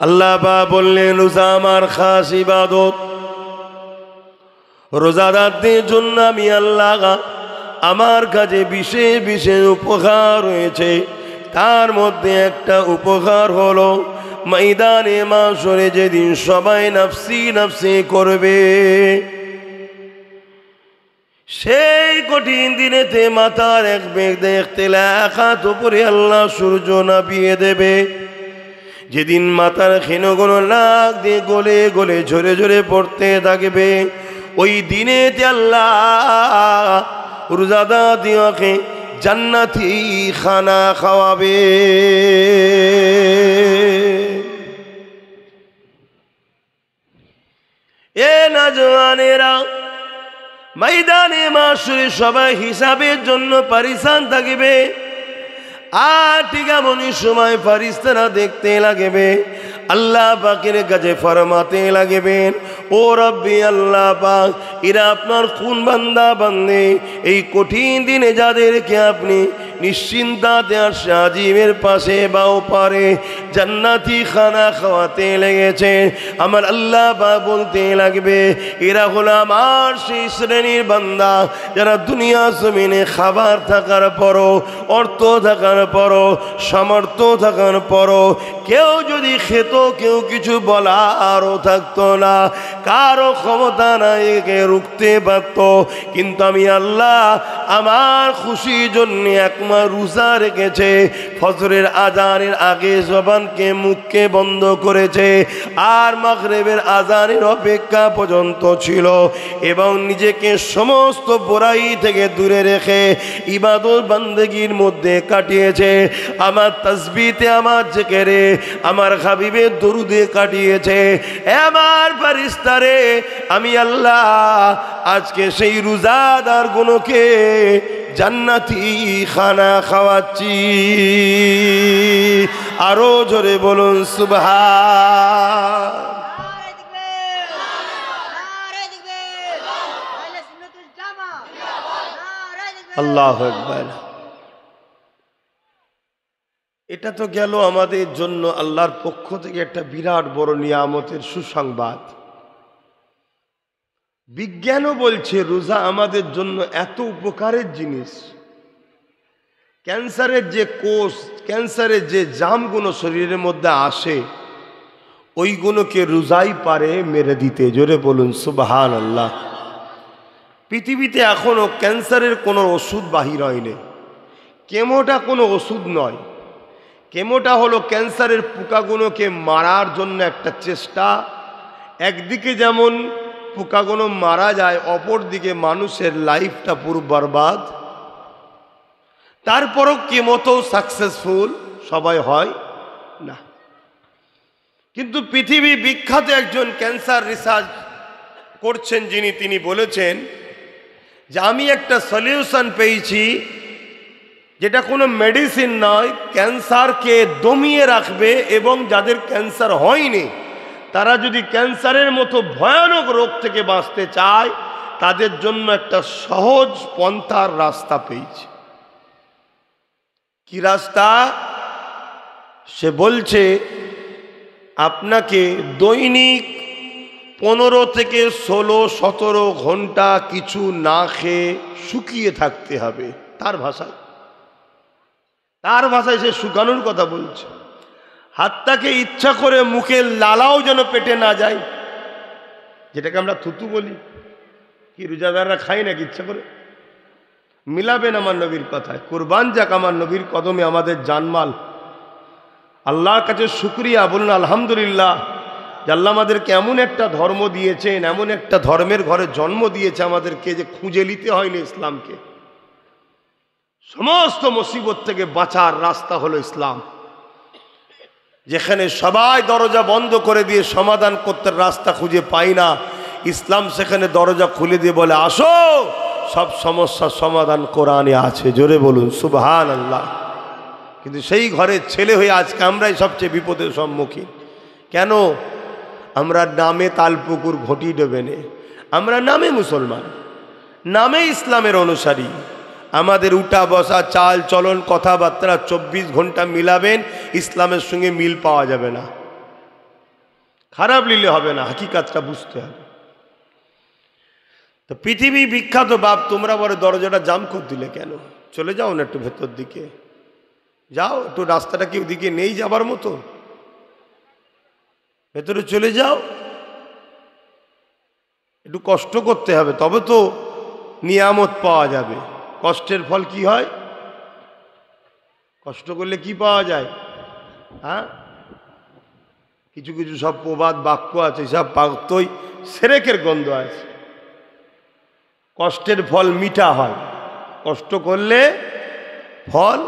আল্লাহ পাক বললেন রোজা আমার খাস ইবাদত। রোজাদারদের জন্য আমি আল্লাহ আমার কাছে বিশেষ বিশেষ উপকার রয়েছে। তার মধ্যে একটা উপকার হলো ময়দানে মাশরে যেদিন সবাই নাফসি নাফসি করবে, সেই কঠিন দিনেতে মাথার এক বেগ দেখতে লাখাত উপরে আল্লাহ সূর্য নাপিয়ে দেবে। যেদিন মাথার ক্ষীণগুলো নাক দিয়ে গলে গলে ঝরে ঝরে পড়তে থাকবে, ওই দিনেতে আল্লাহ রোজাদারকে জান্নাতি খানা খাওয়াবে। এ নওজওয়ানেরা, ময়দানে মাশরে সবাই হিসাবের জন্য পরিশান থাকবে। আর ঠিক এমনই সময় ফেরেশতারা দেখতে লাগবে, আল্লাহ পাকের কাছে ফরমাতে লাগবেন, ও রব্বি আল্লাহ পাক, এরা আপনার কোন বান্দা বান্দে এই কঠিন দিনে যাদেরকে আপনি নিশ্চিন্তাতে আর সাজিমের পাশে বা ওপারে জান্নাতি খানা খাওয়াতে লেগেছে। আমার আল্লাহ পাক বলতে লাগবে, এরা হলো আমার সেই শ্রেণীর বান্দা যারা দুনিয়া জমিনে খাবার থাকার পরও, অর্থ থাকার পরও, সামর্থ্য থাকার পরও কেউ যদি খেত, কেউ কিছু বলারও থাকতো না, কারো ক্ষমতা নাই একে রুখতে পারত, কিন্তু আমি আল্লাহ আমার খুশির জন্য এক মাস রোজা রেখেছে। ফজরের আজানের আগে জবানকে মুখকে বন্ধ করেছে, আর মাগরিবের আজানের অপেক্ষা পর্যন্ত ছিল, এবং নিজেকে সমস্ত বুরাই থেকে দূরে রেখে ইবাদত বান্দেগীর মধ্যে কাটিয়েছে। আমার তাসবিতে, আমার জিকিরে, আমার হাবিবের দরুদে কাটিয়েছে। আমার ফেরেশতারে, আমি আল্লাহ আজকে সেই রোজাদার গুলোকে জান্নাতি খানা খাওয়াচ্ছি। আরো জোরে বলুন সুবহান। আল্লাহু আকবার। এটা তো গেল আমাদের জন্য আল্লাহর পক্ষ থেকে একটা বিরাট বড় নিয়ামতের সুসংবাদ। বিজ্ঞানও বলছে রোজা আমাদের জন্য এত উপকারের জিনিস। ক্যান্সারের যে কোষ, ক্যান্সারের যে জামগুলো শরীরের মধ্যে আসে, ওইগুলোকে রোজাই পারে মেরে দিতে। জোরে বলুন সুবহানাল্লাহ। পৃথিবীতে এখনো ক্যান্সারের কোনো ওষুধ বাহির হয়নি। কেমোটা কোনো ওষুধ নয়। কেমোটা হলো ক্যান্সারের পোকাগুলোকে মারার জন্য একটা চেষ্টা। একদিকে যেমন পোকাগুলো মারা যায়, অপর দিকে মানুষের লাইফটা পুরো বরবাদ। তারপরও কেমোতেও সাকসেসফুল সবাই হয় না। কিন্তু পৃথিবী বিখ্যাত একজন ক্যান্সার রিসার্চ করছেন যিনি, তিনি বলেছেন যে আমি একটা সলিউশন পেয়েছি যেটা কোনো মেডিসিন নয়, ক্যান্সারকে দমিয়ে রাখবে, এবং যাদের ক্যান্সার হয়নি তারা যদি ক্যান্সারের মতো ভয়ানক রোগ থেকে বাঁচতে চায়, তাদের জন্য একটা সহজ পন্থার রাস্তা পেয়েছে। কি রাস্তা? সে বলছে আপনাকে দৈনিক 15 থেকে 16-17 ঘন্টা কিছু না খেয়ে শুকিয়ে থাকতে হবে। তার ভাষায় সে শুকানোর কথা বলছে। হাতটাকে ইচ্ছা করে মুখে লালাও যেন পেটে না যায়, যেটাকে আমরা থুতু বলি। কি রোজাদাররা খাই নাকি ইচ্ছা করে? মিলাবেন আমার নবীর কথায়। কুরবান যাক আমার নবীর কদমে আমাদের জানমাল। আল্লাহর কাছে শুকরিয়া, বলুন আলহামদুলিল্লাহ যে আল্লাহ আমাদেরকে এমন একটা ধর্ম দিয়েছেন, এমন একটা ধর্মের ঘরে জন্ম দিয়েছে আমাদেরকে যে খুঁজে নিতে হয়নি ইসলামকে। সমস্ত মুসিবত থেকে বাঁচার রাস্তা হলো ইসলাম। যেখানে সবাই দরজা বন্ধ করে দিয়ে সমাধান করতে রাস্তা খুঁজে পাই না, ইসলাম সেখানে দরজা খুলে দিয়ে বলে আসো, সব সমস্যার সমাধান কোরআনে আছে। জোরে বলুন সুবহানাল্লাহ। কিন্তু সেই ঘরের ছেলে হয়ে আজকে আমরাই সবচেয়ে বিপদের সম্মুখীন। কেন? আমরা নামে তালপুকুর ঘটি ডোবেনে, আমরা নামে মুসলমান, নামে ইসলামের অনুসারী। আমাদের উঠা বসা, চাল চলন, কথাবার্তা 24 ঘন্টা মিলাবেন, ইসলামের সঙ্গে মিল পাওয়া যাবে না। খারাপ নিলে হবে না, হাকিকাতটা বুঝতে হবে। তো পৃথিবী বিখ্যাত বাপ, তোমরা বড় দরজাটা জাম করে দিলে কেন? চলে যাও না একটু ভেতর দিকে, যাও একটু, রাস্তাটা কি ওদিকে নেই যাবার মতো? ভেতরে চলে যাও, একটু কষ্ট করতে হবে, তবে তো নিয়ামত পাওয়া যাবে। কষ্টের ফল কি হয়? কষ্ট করলে কি পাওয়া যায়? হ্যাঁ, কিছু কিছু সব প্রবাদ বাক্য আছে, সব বাক্যই সেরেকের গন্ধ আছে। কষ্টের ফল মিঠা হয়, কষ্ট করলে ফল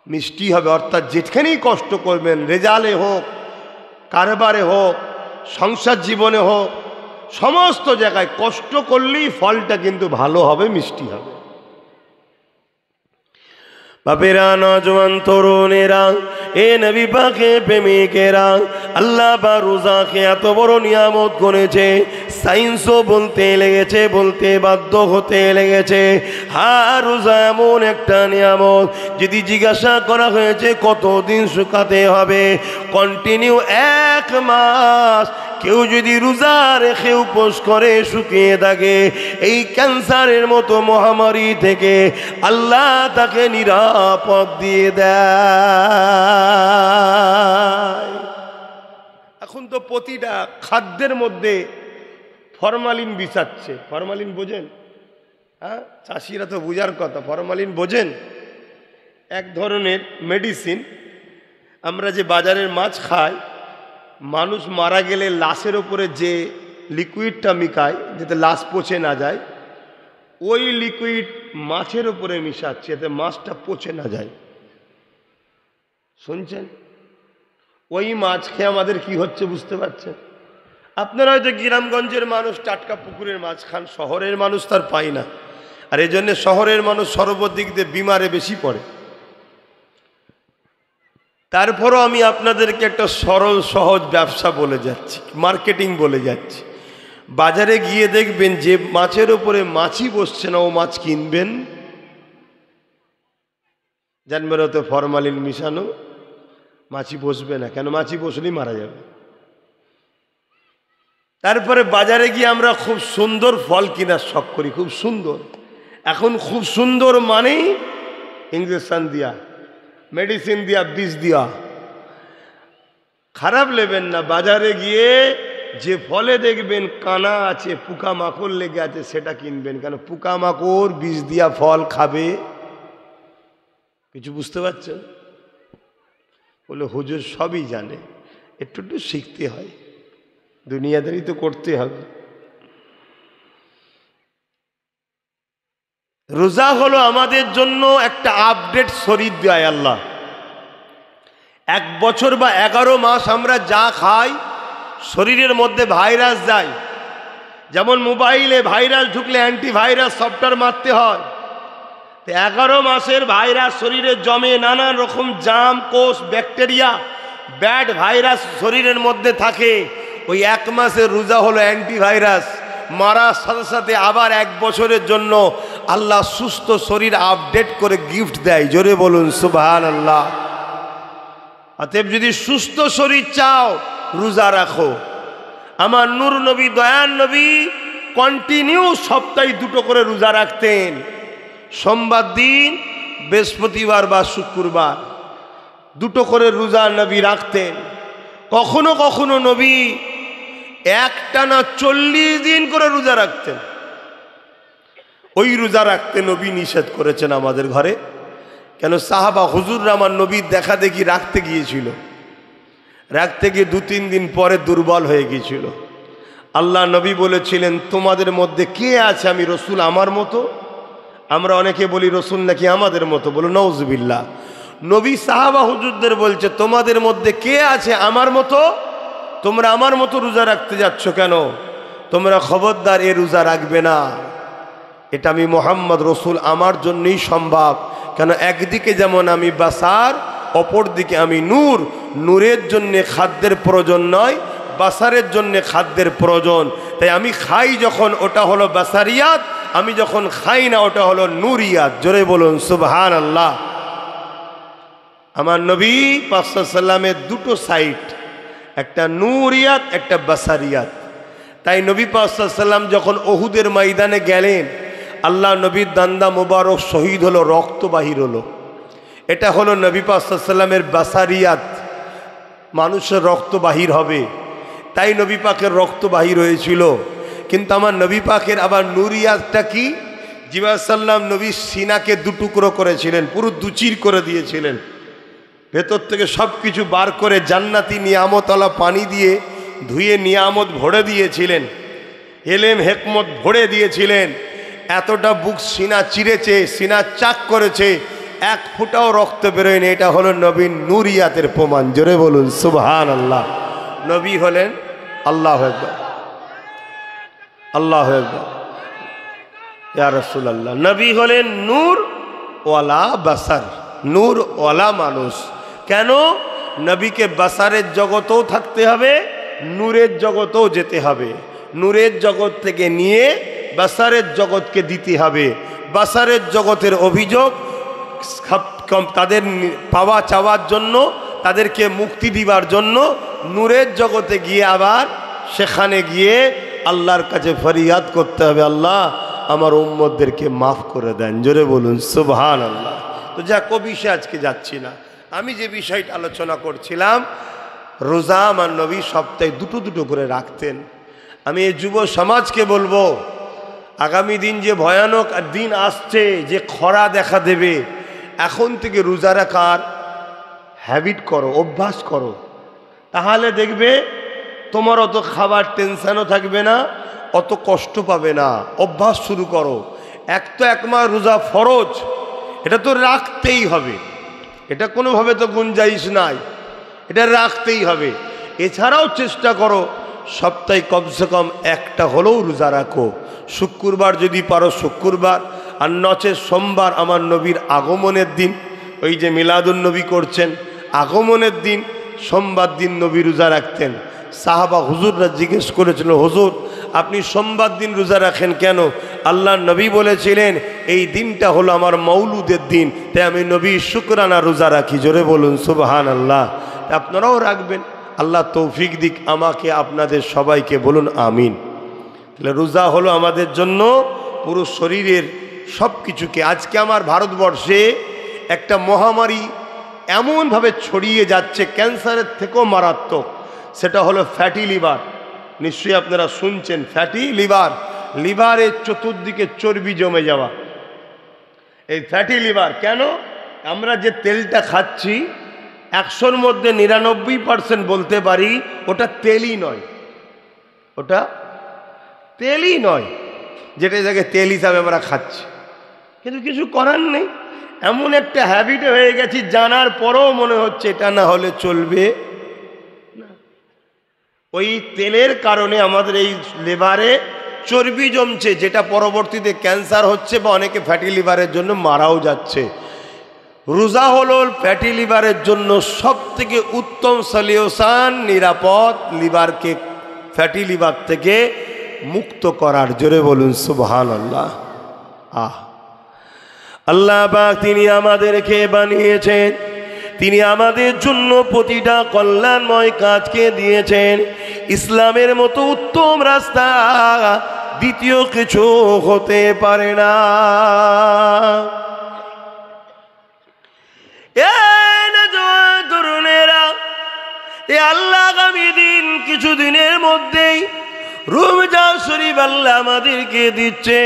মিষ্টি হবে। অর্থাৎ যেখানেই কষ্ট করবেন, রেজাল্টে হোক, কারবারে হোক, সংসার জীবনে হোক, সমস্ত জায়গায় কষ্ট করলেই ফলটা কিন্তু ভালো হবে, মিষ্টি হবে। বাপেরা, নজওয়ান তরুণেরা, এ নবী পাকের প্রেমিকেরা, আল্লাহ বা রোজাকে এত বড় নিয়ামত করেছে, সায়েন্সও বলতে লেগেছে, বলতে বাধ্য হতে লেগেছে। হ্যাঁ, রোজা এমন একটা নিয়ামত, যদি জিজ্ঞাসা করা হয়েছে কতদিন শুকাতে হবে, কন্টিনিউ 1 মাস কেউ যদি রোজা রেখে উপোস করে শুকিয়ে থাকে, এই ক্যান্সারের মতো মহামারী থেকে আল্লাহ তাকে নিরাপদ দিয়ে দেয়। এখন তো প্রতিটা খাদ্যের মধ্যে ফরমালিন বিছাচ্ছে। ফরমালিন বোঝেন? হ্যাঁ, চাষিরা তো বোঝার কথা। ফরমালিন বোঝেন? এক ধরনের মেডিসিন। আমরা যে বাজারের মাছ খাই, মানুষ মারা গেলে লাশের ওপরে যে লিকুইডটা মিশায় যাতে লাশ পচে না যায়, ওই লিকুইড মাছের ওপরে মিশাচ্ছে যাতে মাছটা পচে না যায়। শুনছেন? ওই মাছ খেয়ে আমাদের কি হচ্ছে বুঝতে পারছেন? আপনারা হয়তো গ্রামগঞ্জের মানুষ টাটকা পুকুরের মাছ খান, শহরের মানুষ তার পায় না। আর এই জন্যে শহরের মানুষ সর্বদিক দিয়ে বিমারে বেশি পড়ে। তারপরও আমি আপনাদেরকে একটা সরল সহজ ব্যবসা বলে যাচ্ছি, মার্কেটিং বলে যাচ্ছি। বাজারে গিয়ে দেখবেন যে মাছের ওপরে মাছি বসছে না, ও মাছ কিনবেন, জানবেন ওতে ফরমালিন মিশানো, মাছি বসবে না। কেন? মাছি বসলেই মারা যাবে। তারপরে বাজারে গিয়ে আমরা খুব সুন্দর ফল কেনার শখ করি, খুব সুন্দর। এখন খুব সুন্দর মানেই ইঞ্জেকশন দিয়া, মেডিসিন দিয়া, বিষ দিয়া। খারাপ নেবেন না, বাজারে গিয়ে যে ফলে দেখবেন কানা আছে, পোকামাকড় লেগে আছে, সেটা কিনবেন। কেন? পোকামাকড় বিষ দিয়া ফল খাবে। কিছু বুঝতে পারছেন? বলে হুজুর সবই জানে, একটু একটু শিখতে হয়, দুনিয়াদারি তো করতে হবে। রোজা হলো আমাদের জন্য একটা আপডেট শরীর দেয় আল্লাহ। 1 বছর বা 11 মাস আমরা যা খাই, শরীরের মধ্যে ভাইরাস যায়। যেমন মোবাইলে ভাইরাস ঢুকলে অ্যান্টিভাইরাস সফটওয়্যার মারতে হয়, তো 11 মাসের ভাইরাস শরীরে জমে, নানান রকম জাম, কোষ, ব্যাকটেরিয়া, ব্যাড ভাইরাস শরীরের মধ্যে থাকে। ওই 1 মাসের রোজা হলো অ্যান্টিভাইরাস মারার সাথে সাথে আবার 1 বছরের জন্য আল্লাহ সুস্থ শরীর আপডেট করে গিফট দেয়। জোরে বলুন সুবহানাল্লাহ। অতএব যদি সুস্থ শরীর চাও, রোজা রাখো। আমার নূর নবী, দয়ার নবী কন্টিনিউ সপ্তাহে 2টো করে রোজা রাখতেন। সোমবার দিন, বৃহস্পতিবার বা শুক্রবার 2টো করে রোজা নবী রাখতেন। কখনো কখনো নবী একটানা 40 দিন করে রোজা রাখতেন। ওই রোজা রাখতে নবী নিষেধ করেছেন আমাদের ঘরে। কেন? সাহাবা হুজুররা আমার নবীর দেখা দেখি রাখতে গিয়েছিল, রাখতে গিয়ে 2-3 দিন পরে দুর্বল হয়ে গিয়েছিল। আল্লাহ নবী বলেছিলেন, তোমাদের মধ্যে কে আছে আমি রসুল আমার মতো? আমরা অনেকে বলি রসুল নাকি আমাদের মতো, বলো নাউজুবিল্লাহ। নবী সাহাবা হুজুরদের বলছে, তোমাদের মধ্যে কে আছে আমার মতো? তোমরা আমার মতো রোজা রাখতে যাচ্ছ কেন? তোমরা খবরদার এ রোজা রাখবে না। এটা আমি মোহাম্মদ রসুল আমার জন্যই সম্ভব। কেন? একদিকে যেমন আমি বাসার, অপর দিকে আমি নূর। নূরের জন্যে খাদ্যের প্রয়োজন নয়, বাসারের জন্যে খাদ্যের প্রয়োজন। তাই আমি খাই যখন, ওটা হলো বাসারিয়াত, আমি যখন খাই না, ওটা হলো নূরিয়াত। জোরে বলুন সুবহানাল্লাহ। আমার নবী পাক সাল্লাল্লাহু আলাইহি ওয়াসাল্লামের 2টো সাইড, একটা নূরিয়াত, একটা বাসারিয়াত। তাই নবী পাক সাল্লাল্লাহু আলাইহি ওয়াসাল্লাম যখন উহুদের ময়দানে গেলেন, আল্লাহ নবীর দান্দা মোবারক শহীদ হলো, রক্ত বাহির হলো। এটা হলো নবী পাক সাল্লাল্লাহু আলাইহি ওয়াসাল্লামের বাসারিয়াত, মানুষের রক্ত বাহির হবে। তাই নবী পাকের রক্ত বাহির হয়েছিল। কিন্তু আমার নবী পাকের আবার নূরিয়াতটা কি? জিবরাইল সাল্লাম নবীর সিনাকে দুটুকরো করেছিলেন, পুরো দুচির করে দিয়েছিলেন। ভেতর থেকে সব কিছু বার করে জান্নাতি নিয়ামতওয়ালা পানি দিয়ে ধুয়ে নিয়ামত ভরে দিয়েছিলেন, এলেম হেকমত ভরে দিয়েছিলেন। এতটা বুক সিনা চিরেছে, সিনা চাক করেছে, এক ফোঁটাও রক্ত বেরোয়নি। এটা হলো নবীর নূরিয়াতের প্রমাণ। জোরে বলুন সুবহানাল্লাহ। নবী হলেন আল্লাহু আকবার, আল্লাহু আকবার, ইয়া রাসূলুল্লাহ। নবী হলেন নূর ওয়ালা বাসার, নূর ওয়ালা মানুষ। কেন? নবীকে বাসারের জগতেও থাকতে হবে, নূরের জগতেও যেতে হবে। নূরের জগৎ থেকে নিয়ে বাসারের জগৎকে দিতে হবে। বাসারের জগতের অভিযোগ তাদের পাওয়া চাওয়ার জন্য, তাদেরকে মুক্তি দিবার জন্য নূরের জগতে গিয়ে আবার সেখানে গিয়ে আল্লাহর কাছে ফরিয়াদ করতে হবে, আল্লাহ আমার উম্মতদেরকে মাফ করে দেন। জোরে বলুন সুবহানাল্লাহ। তো যা বিষয়ে আজকে যাচ্ছি না, আমি যে বিষয়টা আলোচনা করছিলাম, রোজা আমার নবী সপ্তাহে দুটো দুটো করে রাখতেন। আমি এই যুব সমাজকে বলবো, আগামী দিন যে ভয়ানক দিন আসছে, যে খরা দেখা দেবে, এখন থেকে রোজা রাখার হ্যাবিট করো, অভ্যাস করো। তাহলে দেখবে তোমার অত খাবার টেনশনও থাকবে না, অত কষ্ট পাবে না। অভ্যাস শুরু করো। এক মাস রোজা ফরজ, এটা তো রাখতেই হবে, এটা কোনোভাবে তো গুঞ্জাইশ নাই, এটা রাখতেই হবে। এছাড়াও চেষ্টা করো সপ্তাহে কমসে কম একটা হলেও রোজা রাখো। শুক্রবার যদি পারো শুক্রবার, আর নচে সোমবার আমার নবীর আগমনের দিন, ওই যে মিলাদুন নবী করছেন, আগমনের দিন সোমবার দিন নবী রোজা রাখতেন। সাহাবা হুজুররা জিজ্ঞেস করেছিল, হুজুর আপনি সোমবার দিন রোজা রাখেন কেন? আল্লাহ নবী বলেছিলেন এই দিনটা হলো আমার মৌলুদের দিন, তাই আমি নবী শুকরানা রোজা রাখি। জোরে বলুন সুবহানাল্লাহ। আপনারাও রাখবেন, আল্লাহ তৌফিক দিক আমাকে আপনাদের সবাইকে, বলুন আমিন। তাহলে রোজা হলো আমাদের জন্য পুরো শরীরের সব কিছুকে। আজকে আমার ভারতবর্ষে একটা মহামারী এমনভাবে ছড়িয়ে যাচ্ছে, ক্যান্সারের থেকেও মারাত্মক, সেটা হলো ফ্যাটি লিভার। নিশ্চয়ই আপনারা শুনছেন ফ্যাটি লিভার, লিভারের চতুর্দিকে চর্বি জমে যাওয়া। এই ফ্যাটি লিভার কেন? আমরা যে তেলটা খাচ্ছি 100-র মধ্যে 99% বলতে পারি ওটা তেলই নয়, ওটা তেলই নয়, যেটা যাকে তেল হিসাবে আমরা খাচ্ছি। কিন্তু কিছু করার নেই, এমন একটা হ্যাবিট হয়ে গেছি, জানার পরেও মনে হচ্ছে এটা না হলে চলবে না। ওই তেলের কারণে আমাদের এই লিভারে চর্বি জমছে, যেটা পরবর্তীতে ক্যান্সার হচ্ছে বা অনেকে ফ্যাটি লিভারের জন্য মারাও যাচ্ছে। রোজা হলো ফ্যাটি লিভারের জন্য সব থেকে উত্তম সলিউশন, নিরাপদ, লিভারকে ফ্যাটি লিভার থেকে মুক্ত করার। জোরে বলুন সুবহানাল্লাহ। আল্লাহ পাক তিনি আমাদেরকে বানিয়েছেন, তিনি আমাদের জন্য প্রতিটা কল্যাণময় কাজকে দিয়েছেন। ইসলামের মতো উত্তম রাস্তা দ্বিতীয় কিছু হতে পারে না। তরুণেরা, এ আল্লাহ আগামী দিন কিছুদিনের মধ্যেই রমজান শরীফ আল্লাহ আমাদেরকে দিচ্ছে।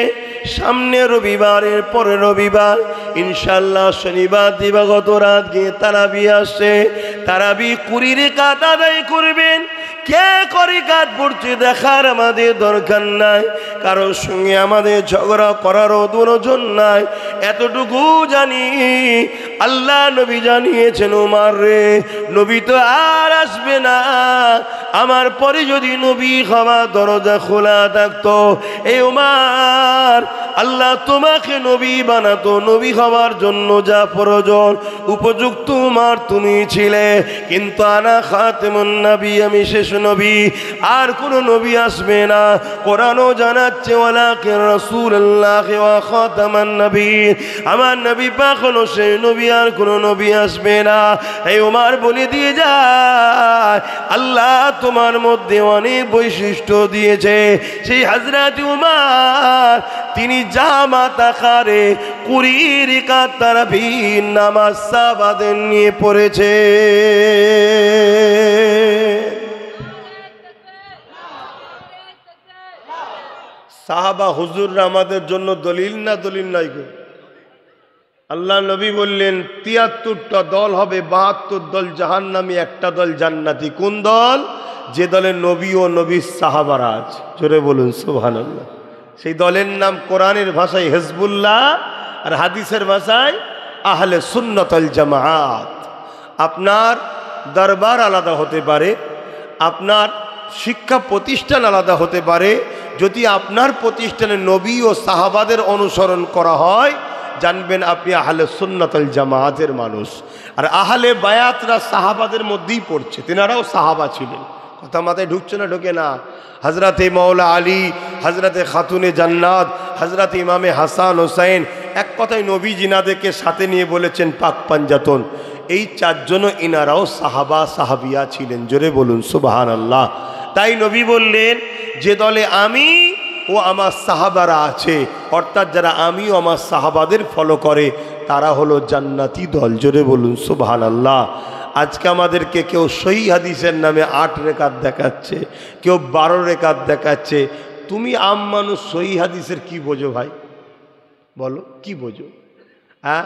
সামনে রবিবারের পরে রবিবার ইনশাল্লাহ শনিবার দিবাগত রাত গিয়ে তারাবি আসছে। তারাবি 20 রাকাত আদায় করবেন। কে করে কাজ পড়ছে দেখার আমাদের দরকার নাই, কারোর সঙ্গে আমাদের ঝগড়া করারও প্রয়োজন নাই। এতটুকু জানি আল্লাহ নবী জানিয়েছেন, ওমর রে নবী তো আর আসবে না, আমার পরে যদি নবী হওয়ার দরজা খোলা থাকতো, এ উমার আল্লাহ তোমাকে নবী বানাতো, নবী হওয়ার জন্য যা প্রয়োজন উপযুক্ত উমার তুমি ছিলে। কিন্তু আনা খাতেমুন নবী, আমি শেষ নবী, আর কোন নবী আসবে না। কোরআনও জানাচ্ছে ওয়ালাকিন রাসূলুল্লাহ ওয়া খাতামান নবী, আমার নবী পাক হলো সেই নবী, আর কোন নবী আসবে না। এই উমার বলে দিয়ে যায় আল্লাহ তোমার মধ্যে অনেক বৈশিষ্ট্য দিয়েছে। সেই হযরত উমার তিনি জামাত আকারে 20 রাকাত তারাবির নামাজ সাহাবাদের নিয়ে পড়েছে। সাহাবা হুজুররা আমাদের জন্য দলিল না দলিল নাই গো? আল্লাহ নবী বললেন 73টা দল হবে, 72 দল জাহান্নামী, একটা দল জান্নাতি। কোন দল? যে দলের নবী ও নবীর সাহাবারা আছে। জোরে বলুন সুবহানাল্লাহ। সেই দলের নাম কোরআনের ভাষায় হিজবুল্লাহ, আর হাদিসের ভাষায় আহলে সুন্নাত ওয়াল জামাআত। আপনার দরবার আলাদা হতে পারে, আপনার শিক্ষা প্রতিষ্ঠান আলাদা হতে পারে, যদি আপনার প্রতিষ্ঠানে নবী ও সাহাবাদের অনুসরণ করা হয়, জানবেন আপনি আহলে সুন্নাত ওয়াল জামাআতের মানুষ। আর আহলে বায়াতরা সাহাবাদের মধ্যেই পড়ছে, তেনারাও সাহাবা ছিলেন। কথা মাথায় ঢুকছে না? ঢোকে না? হজরতে মৌলা আলী, হজরতে খাতুনে জান্নাত, হজরত ইমামে হাসান হোসাইন, এক কথায় নবী জিনাদেরকে সাথে নিয়ে বলেছেন পাক পাঞ্জাতন। এই 4 জন ইনারাও সাহাবা সাহাবিয়া ছিলেন। জোরে বলুন সুবহানাল্লাহ। তাই নবী বললেন যে দলে আমি ও আমার সাহাবারা আছে, অর্থাৎ যারা আমি ও আমার সাহাবাদের ফলো করে, তারা হলো জান্নাতি দল। জোরে বলুন সুবহানাল্লাহ। আজকে আমাদেরকে কেউ সহি হাদিসের নামে 8 রাকাত দেখাচ্ছে, কেউ 12 রাকাত দেখাচ্ছে। তুমি আম মানুষ সহি হাদিসের কি বোঝো ভাই? বলো কি বোঝো? হ্যাঁ,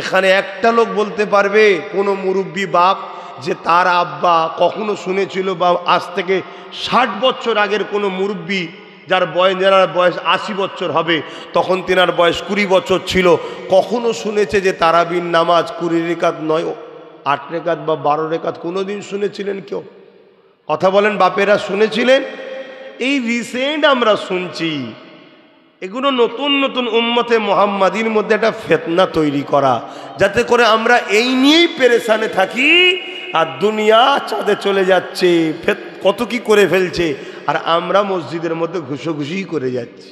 এখানে একটা লোক বলতে পারবে কোনো মুরব্বী বাপ যে তার আব্বা কখনো শুনেছিল, বা আজ থেকে 60 বছর আগের কোনো মুরব্বী যার বয়স 80 বছর হবে, তখন তেনার বয়স 20 বছর ছিল, কখনো শুনেছে যে তারাবির নামাজ 20 রাকাত নয় 8 রাকাত বা 12 রাকাত? কোনোদিন শুনেছিলেন কেউ? কথা বলেন, বাপেরা শুনেছিলেন? এই রিসেন্ট আমরা শুনছি। এগুলো নতুন নতুন উম্মতে মুহাম্মাদির মধ্যে একটা ফিতনা তৈরি করা, যাতে করে আমরা এই নিয়েই পেরেশানে থাকি। আর দুনিয়া চাঁদে চলে যাচ্ছে, কত কি করে ফেলছে, আর আমরা মসজিদের মধ্যে ঘুষোঘুষি করে যাচ্ছি।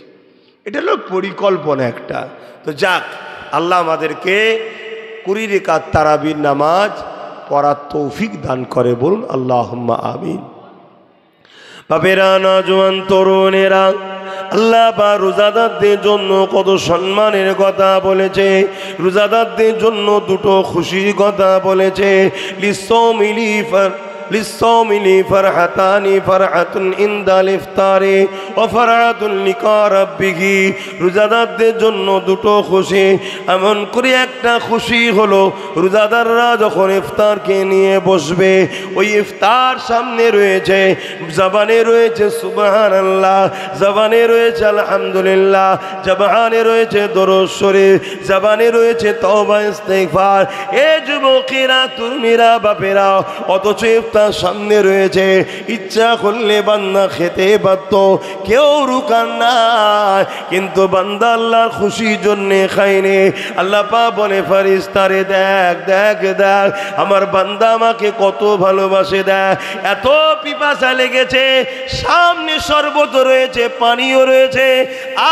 এটা হলো পরিকল্পনা একটা। তো যাক, আল্লাহ আমাদেরকে 20 রাকাত তারাবির নামাজ পড়ার তৌফিক দান করে। বলুন আল্লাহুম্মা আমিন। বাপেরা, নওজোয়ান তরুণেরা, আল্লাহ বা রোজাদারদের জন্য কত সম্মানের কথা বলেছে। রোজাদারদের জন্য 2টো খুশির কথা বলেছে। লিসসাওমিলি ফারহাতানি, ফারহাতুন ইনদাল ইফতারি ওয়া ফারহাতুন লিকা রাব্বিহি। রোজাদারদের জন্য 2টো খুশি। এমন করে একটা খুশি হলো রোজাদাররা যখন ইফতারকে নিয়ে বসবে, ওই ইফতার সামনে রয়েছে, জবানে রয়েছে সুবহানাল্লাহ, জবানে রয়েছে আলহামদুলিল্লাহ, জবানে রয়েছে দরুদ শরীফ, জবানে রয়েছে তওবা ইস্তিগফার। এ যুবকেরা, তরুণীরা, বাপেরা, অথচ তার সামনে রয়েছে। ইচ্ছা করলে বান্দা খেতে পারত, কেউ রুকান নাই, কিন্তু বান্দা আল্লাহর খুশির জন্যে খায়নি। আল্লাহ পাক বলে ফেরেশতারে, দেখ দেখ দেখ আমার বান্দা আমাকে কত ভালোবাসে, দেখ এত পিপাসা লেগেছে, সামনে শরবত রয়েছে, পানিও রয়েছে,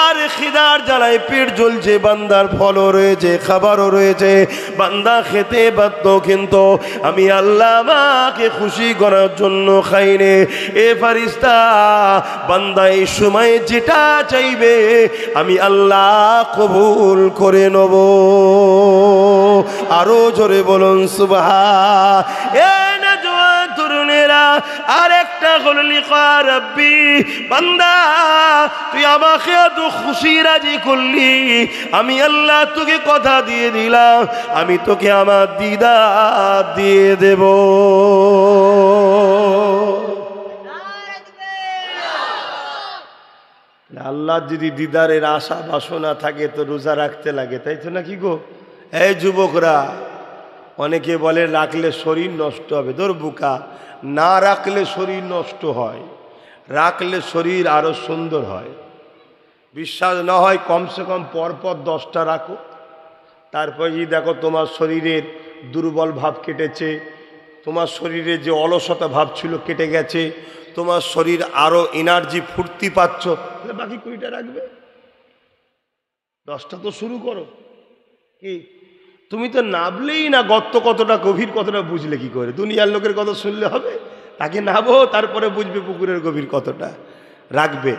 আর খিদার জ্বালায় পেট জ্বলছে, বান্দার ফলও রয়েছে, খাবারও রয়েছে, বান্দা খেতে পারত, কিন্তু আমি আল্লাহ আমাকে খুশি করার জন্য খাইনে। এ ফেরেশতা, বান্দা এই সময় যেটা চাইবে আমি আল্লাহ কবুল করে নেব। আরো জোরে বলুন সুবহান। এ নওজোয়ান তরুণেরা, আর একটা হলো লিকা রাব্বি। বান্দা, তুই আমাকে এত খুশি রাজি করলি, আমি আল্লাহ তোকে কথা দিয়ে দিলাম, আমি তোকে আমার দিদার দিয়ে দেব। আল্লাহ যদি দিদারের আশা বাসনা থাকে তো রোজা রাখতে লাগে, তাই তো নাকি গো? এই যুবকরা, অনেকে বলে রাখলে শরীর নষ্ট হবে। তোর বুকা, না রাখলে শরীর নষ্ট হয়, রাখলে শরীর আরো সুন্দর হয়। বিশ্বাস না হয় কমসে কম পরপর 10টা রাখো, তারপর যদি দেখো তোমার শরীরের দুর্বল ভাব কেটেছে, তোমার শরীরে যে অলসতা ভাব ছিল কেটে গেছে, তোমার শরীর আরো এনার্জি ফুর্তি পাচ্ছ, বাকি 20টা রাখবে। 10টা তো শুরু করো। কি তুমি তো নাবলেই না, গর্ত কতটা গভীর কতটা বুঝলে কি করে? দুনিয়ার লোকের কথা শুনলে হবে? তাকে নাবো, তারপরে বুঝবে পুকুরের গভীর কতটা। রাখবে।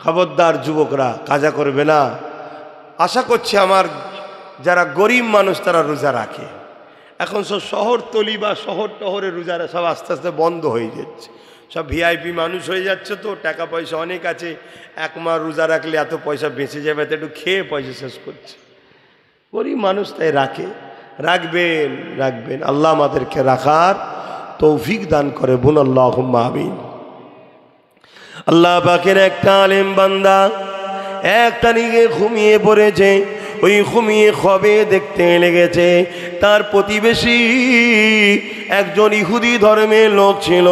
খবরদার যুবকরা কাজা করবে না। আশা করছি আমার যারা গরিব মানুষ তারা রোজা রাখে। এখন সব শহরতলি বা শহর টহরে রোজারা সব আস্তে আস্তে বন্ধ হয়ে যাচ্ছে, সব ভিআইপি মানুষ হয়ে যাচ্ছে, তো টাকা পয়সা অনেক আছে, 1 মাস রোজা রাখলে এত পয়সা বেঁচে যাবে, তো একটু খেয়ে পয়সা শেষ করছে। গরিব মানুষ তাই রাখে। রাখবেন, রাখবেন। আল্লাহ আমাদেরকে রাখার তৌফিক দান করে, বোন আল্লাহুম্মা আমিন। আল্লাহ পাকের একটা আলেম বান্দা এক তারিখে ঘুমিয়ে পড়েছে। ওই ঘুমিয়ে খবে দেখতে লেগেছে তার প্রতিবেশী একজন ইহুদি ধর্মের লোক ছিল,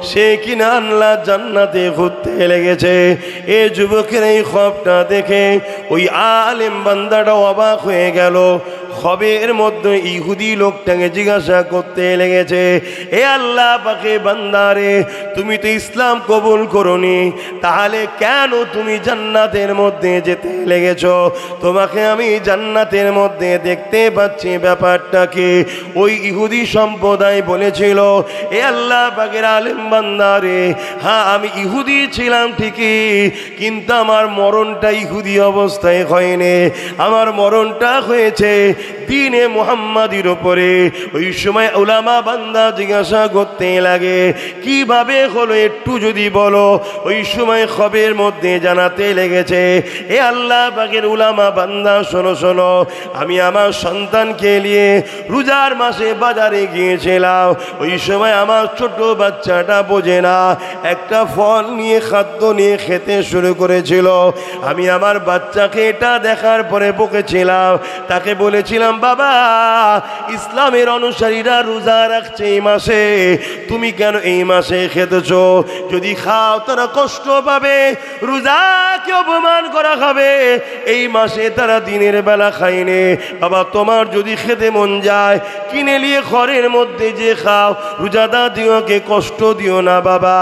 সে কিনা আল্লাহ জান্নাতে ঘুরতে লেগেছে। এ যুবকের এই খবটা দেখে ওই আলেম বান্দাটা অবাক হয়ে গেল। খবের মধ্যে ইহুদি লোকটাকে জিজ্ঞাসা করতে লেগেছে, এ আল্লাহ পাকে বান্দারে, তুমি তো ইসলাম কবুল করনি, তাহলে কেন তুমি জান্নাতের মধ্যে যেতে লেগেছ? তোমাকে আমি জান্নাতের মধ্যে দেখতে পাচ্ছি, ব্যাপারটা কি? ওই ইহুদি সম্প্রদায় বলেছিল, এ আল্লাহ পাকের আলেম বান্দারে, হ্যাঁ আমি ইহুদি ছিলাম ঠিকই, কিন্তু আমার মরণটা ইহুদি অবস্থায় হয়নি, আমার মরণটা হয়েছে দ্বীনে মুহাম্মাদির উপরে। ওই সময় উলামা বান্দা জিজ্ঞাসা করতে লাগে, কিভাবে হলো একটু যদি বলো। ওই সময় খবরের মধ্যে জানাতে লেগেছে, এ আল্লাহ পাকের উলামা বান্দা শোনো শোনো, আমি আমার সন্তানকে নিয়ে রোজার মাসে বাজারে গিয়েছিলাম। ওই সময় আমার ছোট বাচ্চাটা বোঝে না, একটা ফল নিয়ে খাদ্য নিয়ে খেতে শুরু করেছিল। আমি আমার বাচ্চাকে এটা দেখার পরে বকেছিলাম, তাকে বলেছিলাম, বাবা ইসলামের অনুসারীরা রোজা রাখছে এই মাসে, তুমি কেন এই মাসে খেতেছো? যদি খাও তারা কষ্ট পাবে, রোজাকে অপমান করা হবে। এই মাসে তারা দিনের বেলা খায়নি। বাবা তোমার যদি খেতে মন যায় কিনে নিয়ে ঘরের মধ্যে যে খাও, রোজাদার দিওকে কষ্ট দিও না বাবা।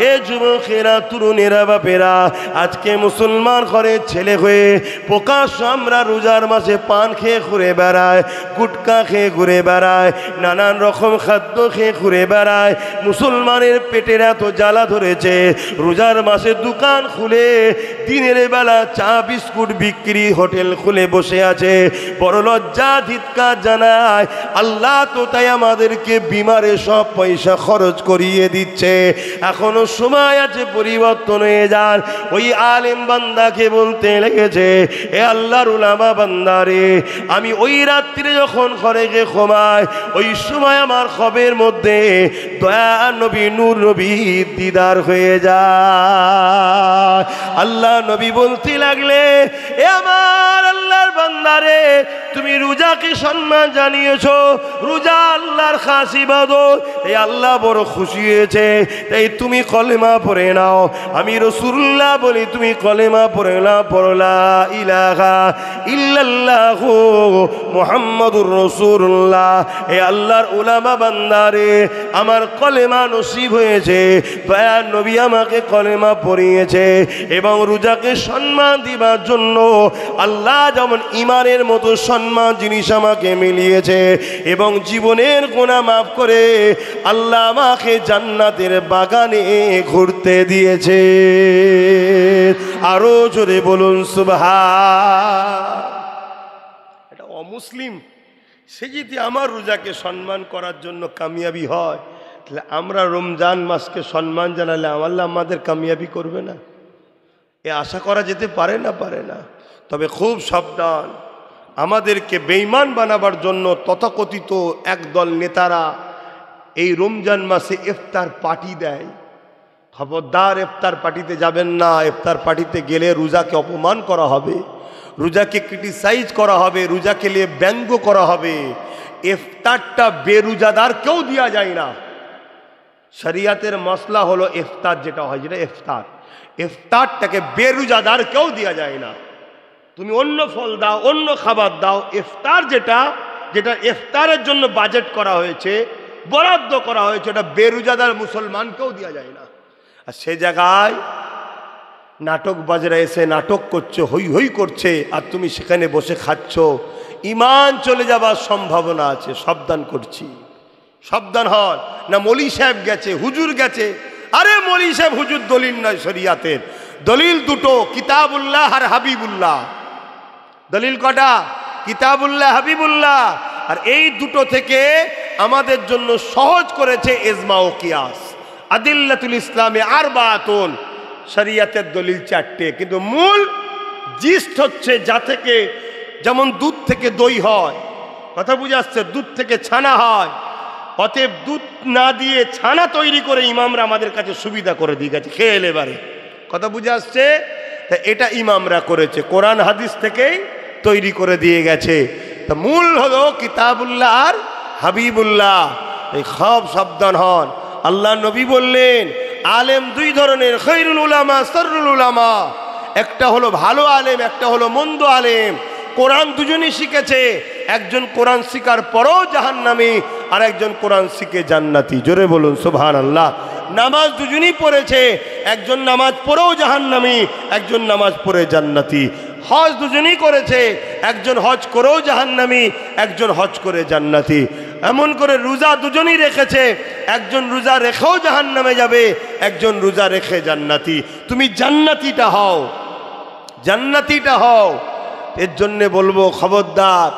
এ যুবকেরা, তরুণেরা, বাপেরা, আজকে মুসলমান ঘরের ছেলে হয়ে প্রকাশ্য আমরা রোজার মাসে পান খেয়ে ঘুরে বেড়ায়, গুটকা খেয়ে ঘুরে বেড়ায়, নানান রকম খাদ্য খেয়ে ঘুরে বেড়ায়। মুসলমানের পেটের এত জ্বালা ধরেছে, রোজার মাসে দোকান খুলে দিনের বেলা চা বিস্কুট বিক্রি হোটেল খুলে বসে আছে। বড় লজ্জা ধিক্কার জানায়। আল্লাহ তো তাই আমাদেরকে বিমারে সব পয়সা খরচ করিয়ে দিচ্ছে। এখনো সময় আছে পরিবর্তন হয়ে যান। ওই আলেম বান্দাকে বলতে লেগেছে, এ আল্লাহর উলামা বান্দারে, আমি ওই রাত্রে যখন ঘরে গিয়ে ঘুমাই, ওই সময় আমার খবের মধ্যে দয়া নবী নূর নবী দিদার হয়ে যায়। আল্লাহ নবী বলতে লাগলে, এ আমার আল্লাহর বান্দারে, তুমি রোজাকে সম্মান জানিয়েছো, রোজা আল্লাহর খাস ইবাদত, এই আল্লাহ বড় খুশি হয়েছে, তাই তুমি কলেমা পড়ে নাও। আমি রাসূলুল্লাহ বলি, তুমি কলেমা পড়ে নাও, পড়লা ইলাহা ইল্লাল্লাহু মুহাম্মাদুর রাসূলুল্লাহ। এ আল্লাহর উলামা বান্দারে, আমার কলেমা নসিব হয়েছে, দয়ার নবী আমাকে কলেমা পড়িয়েছে, এবং রোজাকে সম্মান দিবার জন্য আল্লাহ যেমন ইমানের মতো সম্মান জিনিস আমাকে মিলিয়েছে, এবং জীবনের গুনাহ মাফ করে আল্লাহ আমাকে জান্নাতের বাগানে ঘুরতে দিয়েছে। আরো জোরে বলুন সুবহান। এটা অমুসলিম সে যদি আমার রোজাকে সম্মান করার জন্য কামিয়াবি হয়, তাহলে আমরা রমজান মাসকে সম্মান জানালে আল্লাহ আমাদের কামিয়াবি করবে না? এ আশা করা যেতে পারে না, পারে না। তবে খুব সাবধান, আমাদেরকে বেঈমান বানাবার জন্য তথাকথিত একদল নেতারা এই রমজান মাসে ইফতার পার্টি দেয়। খবরদার ইফতার পার্টিতে যাবেন না। ইফতার পার্টিতে গেলে রোজাকে অপমান করা হবে, রোজাকে ক্রিটিসাইজ করা হবে, রোজাকে নিয়ে ব্যঙ্গ করা হবে। ইফতারটা বেরোজাদার কেউ দেওয়া যায় না। শরিয়াতের মশলা হলো ইফতার, যেটা হয়, যেটা ইফতার, ইফতারটাকে বেরোজাদার কেউ দেওয়া যায় না। তুমি অন্য ফল দাও, অন্য খাবার দাও, ইফতার যেটা যেটা ইফতারের জন্য বাজেট করা হয়েছে, বরাদ্দ করা হয়েছে, ওটা বেরোজাদার মুসলমানকেও দেওয়া যায় না। আর সে জায়গায় নাটক বাজরা এসে নাটক করছে, হই হই করছে, আর তুমি সেখানে বসে খাচ্ছ, ইমান চলে যাবার সম্ভাবনা আছে। সাবধান করছি, সাবধান হন। না মৌলী সাহেব গেছে, হুজুর গেছে, আরে মৌলী সাহেব হুজুর দলিল নয় শরিয়াতের, দলিল দুটো, কিতাবুল্লাহ আর হাবিবুল্লাহ। দলিল কটা? কিতাবুল্লাহ, হাবিবুল্লাহ। আর এই দুটো থেকে আমাদের জন্য সহজ করেছে ইজমা ও কিয়াস। আদিল্লাতুল ইসলামে আরবাতুন, শরিয়াতের দলিল 4টে, কিন্তু মূল জিস্ট হচ্ছে যা থেকে, যেমন দুধ থেকে দই হয়, কথা বুঝে আসছে, দুধ থেকে ছানা হয়, অতএব দুধ না দিয়ে ছানা তৈরি করে ইমামরা আমাদের কাছে সুবিধা করে দিয়ে গেছে, খেয়ে এলে এবারে, কথা বুঝে আসছে। তা এটা ইমামরা করেছে, কোরআন হাদিস থেকেই তৈরি করে দিয়ে গেছে। তা মূল হলো কিতাবুল্লাহ আর হাবিবুল্লাহ। এই সব সাবধান হন। আল্লাহ নবী বললেন আলেম দুই ধরনের, খৈরুল উলামা, সররুল উলামা। একটা হলো ভালো আলেম, একটা হলো মন্দ আলেম। কোরআন দুজনই শিখেছে, একজন কোরআন শিখার পরেও জাহান্নামী, আর একজন কোরআন শিখে জান্নাতি। জোরে বলুন সুবহানাল্লাহ। নামাজ দুজনই পড়েছে, একজন নামাজ পড়েও জাহান্নামী, একজন নামাজ পড়ে জান্নাতি। হজ দুজনই করেছে, একজন হজ করেও জাহান্নামী, একজন হজ করে জান্নাতি। এমন করে রোজা দুজনই রেখেছে, একজন রোজা রেখেও জাহান্নামে যাবে, একজন রোজা রেখে জান্নাতি। তুমি জান্নাতিটা হও, জান্নাতিটা হও। এর জন্যে বলবো খবরদার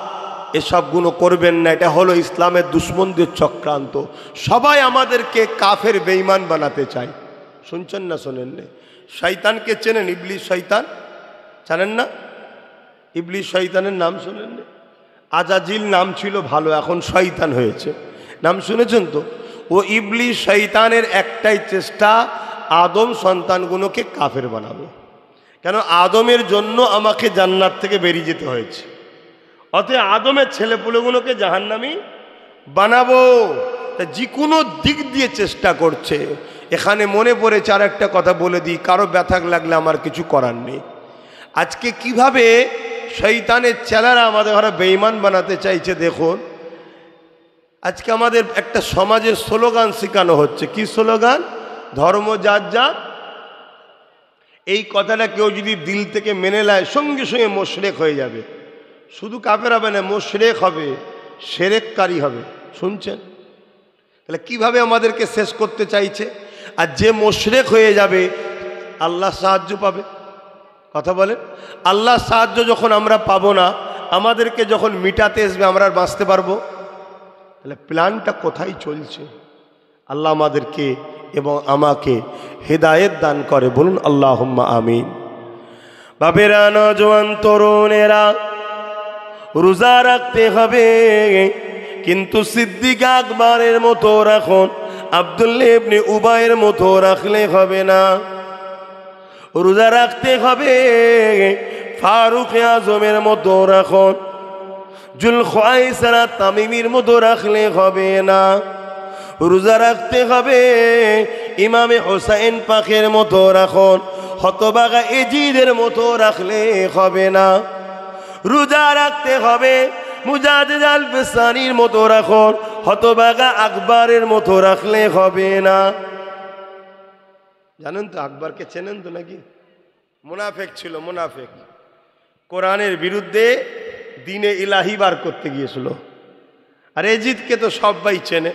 এসবগুলো করবেন না। এটা হলো ইসলামের দুশ্মনদের চক্রান্ত। সবাই আমাদেরকে কাফের বেঈমান বানাতে চায়। শুনছেন না শোনেন না? শয়তানকে চেনেন? ইবলিস শয়তান জানেন না? ইবলিস শয়তানের নাম শোনেন না? আজাজিল নাম ছিল ভালো, এখন শয়তান হয়েছে, নাম শুনেছেন তো? ও ইবলিস শয়তানের একটাই চেষ্টা, আদম সন্তানগুলোকে কাফের বানাবো। কেন? আদমের জন্য আমাকে জান্নাত থেকে বেরিয়ে যেতে হয়েছে, অতএব আদমের ছেলেপুলেগুলোকে জাহান্নামী বানাবো। তা যে কোনো দিক দিয়ে চেষ্টা করছে। এখানে মনে পড়েছে আর একটা কথা বলে দিই, কারো ব্যথা লাগলে আমার কিছু করার নেই। আজকে কিভাবে শয়তানের ছেলেরা আমাদের ঘরে বেঈমান বানাতে চাইছে দেখুন। আজকে আমাদের একটা সমাজের স্লোগান শেখানো হচ্ছে। কি স্লোগান? ধর্ম যার যার। এই কথাটা কেউ যদি দিল থেকে মেনে নেয়, সঙ্গে সঙ্গে মুশরিক হয়ে যাবে। শুধু কাফের হবে না, মুশরিক হবে, শিরককারী হবে। শুনছেন? তাহলে কিভাবে আমাদেরকে শেষ করতে চাইছে? আর যে মুশরিক হয়ে যাবে আল্লাহ সাহায্য পাবে। কথা বলেন, আল্লাহ সাহায্য যখন আমরা পাবো না, আমাদেরকে যখন মিটাতে আসবে, আমরা আর বাঁচতে পারবো? তাহলে প্ল্যানটা কোথায় চলছে? আল্লাহ আমাদেরকে এবং আমাকে হেদায়েত দান করে, বলুন আল্লাহুম্মা আমিন। বাবেরা, নওজোয়ান তরুণেরা, রোজা রাখতে হবে, কিন্তু সিদ্দিক আকবরের মতো রাখুন, আব্দুল্লাহ ইবনে উবাইয়ের মতো রাখলে হবে না। রোজা রাখতে হবে ফারুক আজমের মতো রাখুন, জুলখাইসারা তামিমির মতো রাখলে হবে না। রোজা রাখতে হবে ইমামে হোসাইন পাকের মতো রাখুন, হতবাগা এজিদের মতো রাখলে হবে না। রোজা রাখতে হবে মুজাদ্দিদ আল বিসানির মতো রাখুন, হতবাগা আকবরের মতো রাখলে হবে না। জানেন তো আকবরকে? চেনেন তো নাকি? মুনাফেক ছিল, মুনাফেক। কোরআনের বিরুদ্ধে দিনে ইলাহি বার করতে গিয়েছিল। আর এজিদকে তো সবাই চেনে।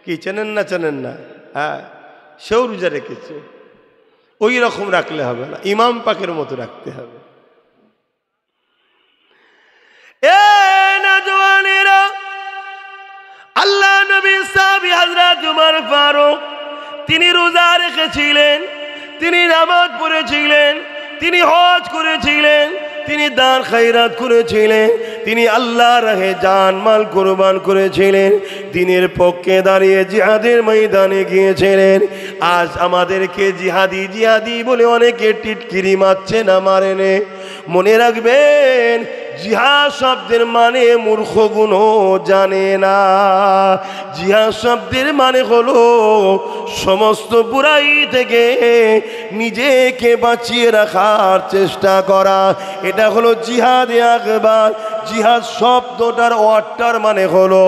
কি চেনেন না? চেনেন না? হ্যাঁ, সেও রোজা রেখেছে। ওই রকম রাখলে হবে না, ইমাম পাকের মতো রাখতে হবে। আল্লাহ নবী সাহাবী হযরত উমর ফারুক, তিনি রোজা রেখেছিলেন, তিনি নামাজ পড়েছিলেন, তিনি হজ করেছিলেন, তিনি দান খায়রাত করেছিলেন, তিনি আল্লাহর রাহে জান মাল কুরবান করেছিলেন, দিনের পক্ষে দাঁড়িয়ে জিহাদের ময়দানে গিয়েছিলেন। আজ আমাদেরকে জিহাদি জিহাদি বলে অনেকে টিটকিরি মারছে না, মারেনে। মনে রাখবেন জিহাদ শব্দের মানে মূর্খগুলো জানে না। জিহাদ শব্দের মানে হলো সমস্ত বুরাই থেকে নিজেকে বাঁচিয়ে রাখার চেষ্টা করা, এটা হলো জিহাদে আকবার। জিহাদ শব্দটার অর্থের মানে হলো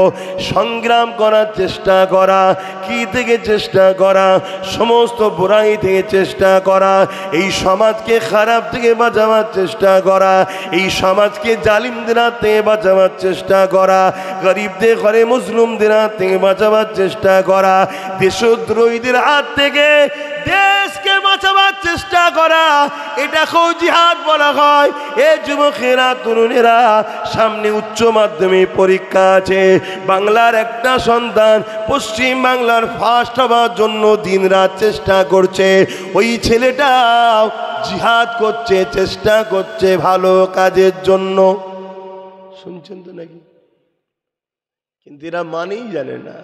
সংগ্রাম করার চেষ্টা করা। কি থেকে চেষ্টা করা? সমস্ত বুরাই থেকে চেষ্টা করা, এই সমাজকে খারাপ থেকে বাঁচাবার চেষ্টা করা, এই সমাজকে জালিমদের হাত থেকে বাঁচাবার চেষ্টা করা, গরিবদের ঘরে মুসলিমদের হাত থেকে বাঁচাবার চেষ্টা করা, দেশদ্রোহীদের হাত থেকে দেশকে বাঁচাবার চেষ্টা করা, এটাকেও জিহাদ বলা হয়। এ যুবকেরা, তরুণেরা, সামনে উচ্চ মাধ্যমিক পরীক্ষা আছে। বাংলার একটা সন্তান পশ্চিম বাংলার ফার্স্ট হওয়ার জন্য দিনরাত চেষ্টা করছে। ওই ছেলেটাও জিহাদ করছে, চেষ্টা করছে ভালো কাজের জন্য। শুনছেন তো নাকি? কিন্তু এরা মানেই জানে না।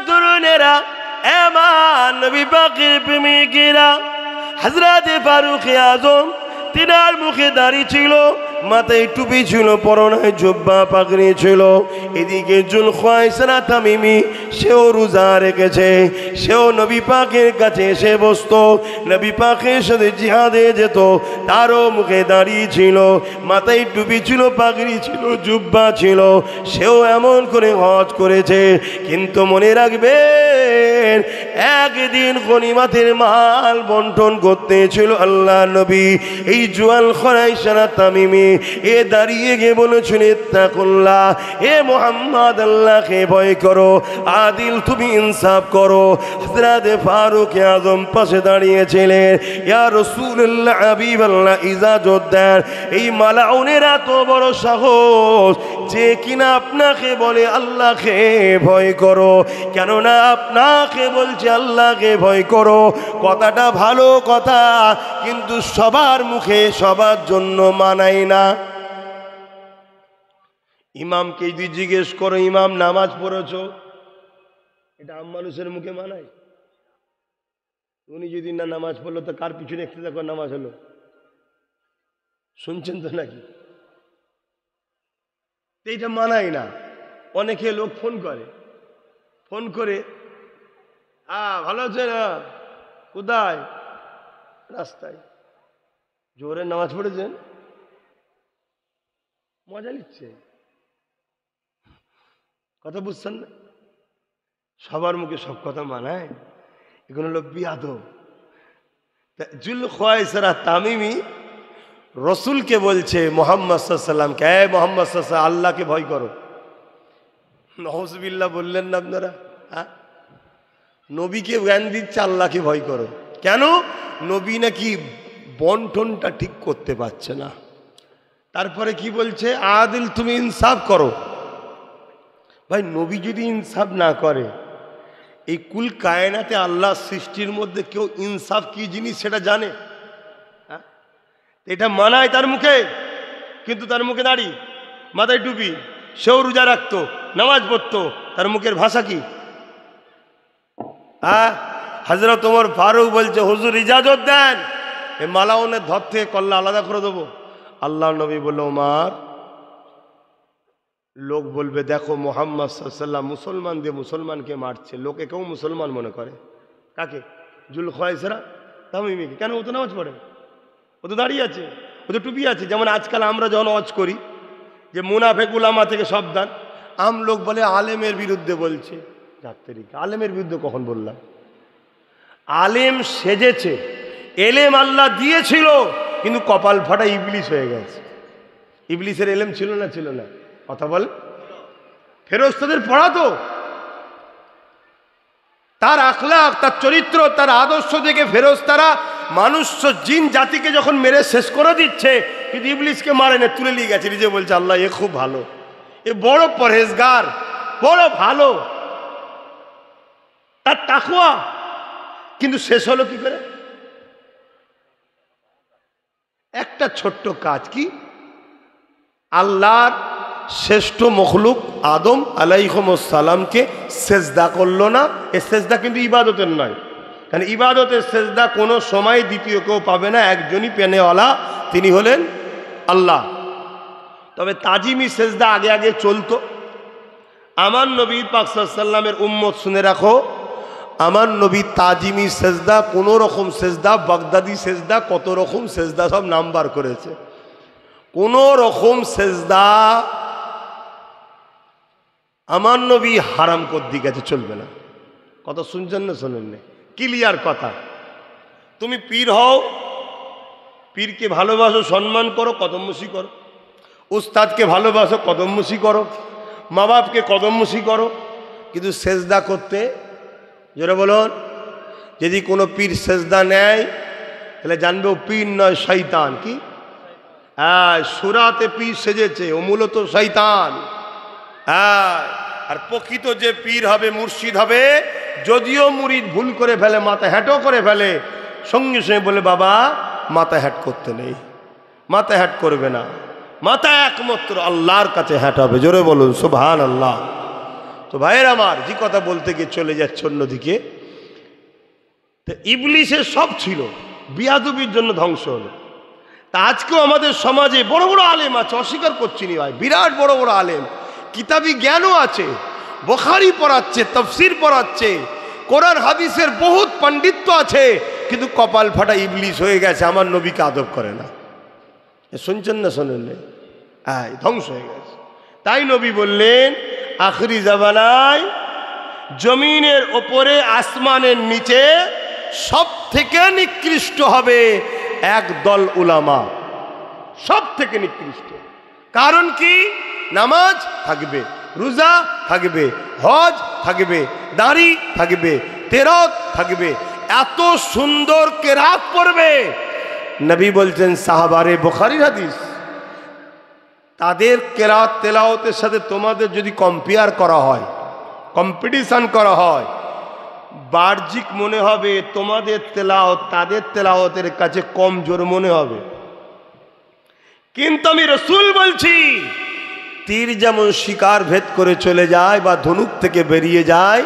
তরুণেরা, এমান নবী পাকের প্রেমিকেরা, হযরত ফারুক আজম, তিনার মুখে দাড়ি ছিল, মাথায় টুপি ছিল, পরনায় জুব্বা পাগড়ি ছিল। এদিকে জুলখায়সা তামিমি, সেও রোজা রেখেছে, সেও নবী পাকের কাছে এসে বসতো, নবী পাকের সাথে জিহাদে যেত। তারও মুখে দাড়ি ছিল, মাথায় টুপি ছিল, পাগড়ি ছিল, জুব্বা ছিল, সেও এমন করে হজ করেছে। কিন্তু মনে রাখবেন, একদিন গনিমতের মাল বন্টন করতে ছিল আল্লাহ নবী। এই জুলখায়সা তামিমি এ দাঁড়িয়ে গিয়ে বলেছেন, ইত্তাকুল্লাহ, হে মুহাম্মদ, আল্লাহকে ভয় করো, আদিল তুমি ইনসাফ করো। হযরত ফারুক আজম পাশে দাঁড়িয়েছিলেন। ইয়া রাসূলুল্লাহ, হাবিবাল্লাহ, ইজাজত দেন, এই মালাউনের এত বড় সাহস যে কিনা আপনাকে বলে আল্লাহকে ভয় করো। কেননা আপনাকে বলছে আল্লাহকে ভয় করো, কথাটা ভালো কথা, কিন্তু সবার মুখে সবার জন্য মানায় না। ইমামকে যদি জিজ্ঞেস করো, ইমাম নামাজ পড়েছো, এটা আম মানুষের মুখে মানায়? উনি যদি না নামাজ পড়লো, তো কার পিছনে একটু দেখো নামাজ হলো? শুনছেন তো নাকি? এইটা মানায় না। অনেকে লোক ফোন করে, ভালো আছে না, কোথায়? রাস্তায়। জোরে নামাজ পড়েছেন? মজা নিচ্ছে, কথা বুঝছেন না? সবার মুখে সব কথা মানায়? এগুলো হলো বিয়াদব। জুলখায়সা তামিমি রসুলকে বলছে, মুহাম্মদ সাল্লাল্লাহু আলাইহি ওয়াসাল্লামকে, হে মুহাম্মদ সাল্লাল্লাহু আলাইহি ওয়াসাল্লাম, আল্লাহকে ভয় করো। নাউযুবিল্লাহ বললেন না আপনারা? নবীকে জ্ঞান দিচ্ছে আল্লাহকে ভয় করো। কেন? নবী নাকি বন্টনটা ঠিক করতে পারছে না। তারপরে কি বলছে? আদিল তুমি ইনসাফ করো। ভাই, নবী যদি ইনসাফ না করে, এই কুল কায়নাতে আল্লাহ সৃষ্টির মধ্যে কেউ ইনসাফ কি জিনিস সেটা জানে? এটা মানায় তার মুখে, কিন্তু তার মুখে দাড়ি, মাথায় টুপি, সেও রোজা রাখতো, নামাজ পড়তো, তার মুখের ভাষা কি? হযরত ওমর ফারুক বলছে, হুজুর ইজাজত দেন, এই মালাউনের ধর থেকে কল্লা আলাদা করে দেবো। আল্লাহ নবী বলল, ওমর, লোক বলবে দেখো মুহাম্মদ সাল্লাল্লাহু আলাইহি ওয়াসাল্লাম মুসলমান দিয়ে মুসলমানকে মারছে, লোকে কেউ মুসলমান মনে করে। কাকে? জুলখায়সা তামিমিকে। কেন? ও তো নামাজ পড়ে, ও তো দাঁড়িয়ে আছে, ও তো টুপি আছে। যেমন আজকাল আমরা যখন ওয়াজ করি যে মুনাফেক উলামা থেকে সাবধান, আম লোক বলে আলেমের বিরুদ্ধে বলছে। আলেমের বিরুদ্ধে কখন বললাম? আলেম সেজেছে, এলেম আল্লাহ দিয়েছিল, কিন্তু কপাল ফাটা ইবলিস হয়ে গেছে। ইবলিসের এলেম ছিল না? ছিল না? কথা বল। ফেরেশতাদের পড়াতো, তার আখলাক, তার চরিত্র, তার আদর্শ দেখে ফেরেশতারা মানুষ জিন জাতিকে যখন মেরে শেষ করে দিচ্ছে, কিন্তু ইবলিসকে মারে না, তুলে নিয়ে গেছে। নিজে বলছে আল্লাহ এ খুব ভালো, এ বড় পরহেজগার, বড় ভালো, তার তাকওয়া। কিন্তু শেষ হলো কি করে? একটা ছোট্ট কাজ, কি? আল্লাহর শ্রেষ্ঠ মখলুক আদম আলাইহিস সালামকে সেজদা করলো না। এ সেজদা কিন্তু ইবাদতের নয়, কারণ ইবাদতের সেজদা কোনো সময় দ্বিতীয় কেউ পাবে না, একজনই পেনেওয়ালা, তিনি হলেন আল্লাহ। তবে তাজিমি সেজদা আগে আগে চলতো। আমার নবী পাক সাল্লাল্লাহু আলাইহি ওয়াসাল্লামের উম্মত শুনে রাখো, আমার নবী তাজিমি সেজদা, কোনো রকম সেজদা, বাগদাদি সেজদা, কত রকম সেজদা সব নাম্বার করেছে। কোনো রকম সেজদা আমার নবী হারাম করে গেছে, চলবে না। কথা শুনছেন না শোনেন না? ক্লিয়ার কথা। তুমি পীর হও, পীরকে ভালোবাসো, সম্মান করো, কদমমুশি করো। উস্তাদকে ভালোবাসো, কদমমুশি করো। মা বাপকে কদমমুশি করো, কিন্তু সেজদা করতে, জোরে বলুন, যদি কোনো পীর সেজদা নেয় তাহলে জানবে ও পীর নয়, শয়তান। কি? হ্যাঁ, সুরাতে পীর সেজেছে, ও মূলত শয়তান। হ্যাঁ, আর প্রকৃত যে পীর হবে, মুর্শিদ হবে, যদিও মুরিদ ভুল করে ফেলে, মাথা হ্যাটও করে ফেলে, সঙ্গে সঙ্গে বলে বাবা মাথা হ্যাট করতে নেই, মাথা হ্যাট করবে না, মাথা একমাত্র আল্লাহর কাছে হ্যাট হবে। জোরে বলুন সুবহানাল্লাহ। তো ভাইয়ের আমার, যে কথা বলতে গিয়ে চলে যাচ্ছে অন্যদিকে। তো ইবলিসের সব ছিল, বিয়াদবির জন্য ধ্বংস হলো। তা আজকেও আমাদের সমাজে বড় বড় আলেম আছে, অস্বীকার করছি না ভাই, বিরাট বড় বড় আলেম, কিতাবি জ্ঞানও আছে, বুখারী পড়াচ্ছে, তাফসীর পড়াচ্ছে, কোরআন হাদিসের বহুত পণ্ডিত্য আছে, কিন্তু কপাল ফাটা ইবলিস হয়ে গেছে, আমার নবীকে আদব করে না। শুনছেন না শোনেন না? হ্যাঁ, ধ্বংস হয়ে গেছে। তাই নবী বললেন, আখরি জামানায় জমিনের ওপরে, আসমানের নিচে সব থেকে নিকৃষ্ট হবে একদল উলামা, সব থেকে নিকৃষ্ট। কারণ কি? নামাজ থাকবে, রোজা থাকবে, হজ থাকবে, দাড়ি থাকবে, তেরাত থাকবে, এত সুন্দর কেরাত পড়বে। নবী বলছেন, সাহাবারে বুখারীর হাদিস, তাদের কেরাত তেলাওয়াতের সাথে তোমাদের যদি কম্পেয়ার করা হয়, কম্পিটিশন করা হয়, বাহ্যিক মনে হবে তোমাদের তেলাওয়াত তাদের তেলাওয়াতের কাছে কম জোর মনে হবে। কিন্তু আমি রাসূল বলছি, তীর যেমন শিকার ভেদ করে চলে যায় বা ধনুক থেকে বেরিয়ে যায়,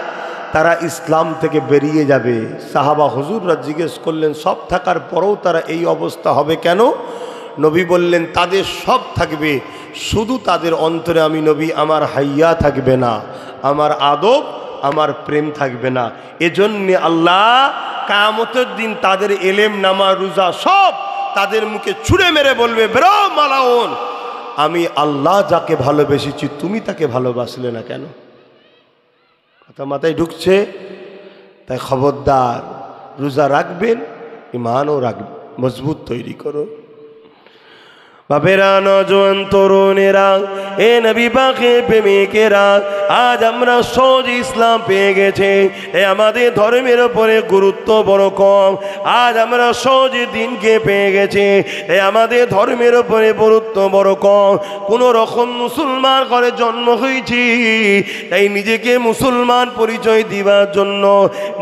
তারা ইসলাম থেকে বেরিয়ে যাবে। সাহাবা হুজুররা জিজ্ঞেস করলেন, সব থাকার পরেও তারা এই অবস্থা হবে কেন? নবী বললেন, তাদের সব থাকবে, শুধু তাদের অন্তরে আমি নবী আমার হাইয়া থাকবে না, আমার আদব, আমার প্রেম থাকবে না। এজন্যে আল্লাহ কিয়ামতের দিন তাদের এলেম, নামাজ, রোজা সব তাদের মুখে ছুঁড়ে মেরে বলবে, বেরো মালাউন, আমি আল্লাহ যাকে ভালোবেসেছি তুমি তাকে ভালোবাসলে না কেন? কথা মাথায় ঢুকছে? তাই খবরদার, রোজা রাখবেন, ঈমানও রাখবেন, মজবুত তৈরি করো। বাপেরা, নওজোয়ান তরুণেরা, এ নবী পাকের প্রেমিকেরা, আজ আমরা সহজ ইসলাম পেয়ে গেছে, এ আমাদের ধর্মের উপরে গুরুত্ব বড় কম। আজ আমরা সহজ দিনকে পেয়ে গেছি, এ আমাদের ধর্মের উপরে গুরুত্ব বড় কম। কোনো রকম মুসলমান ঘরে জন্ম হয়েছি, তাই নিজেকে মুসলমান পরিচয় দিবার জন্য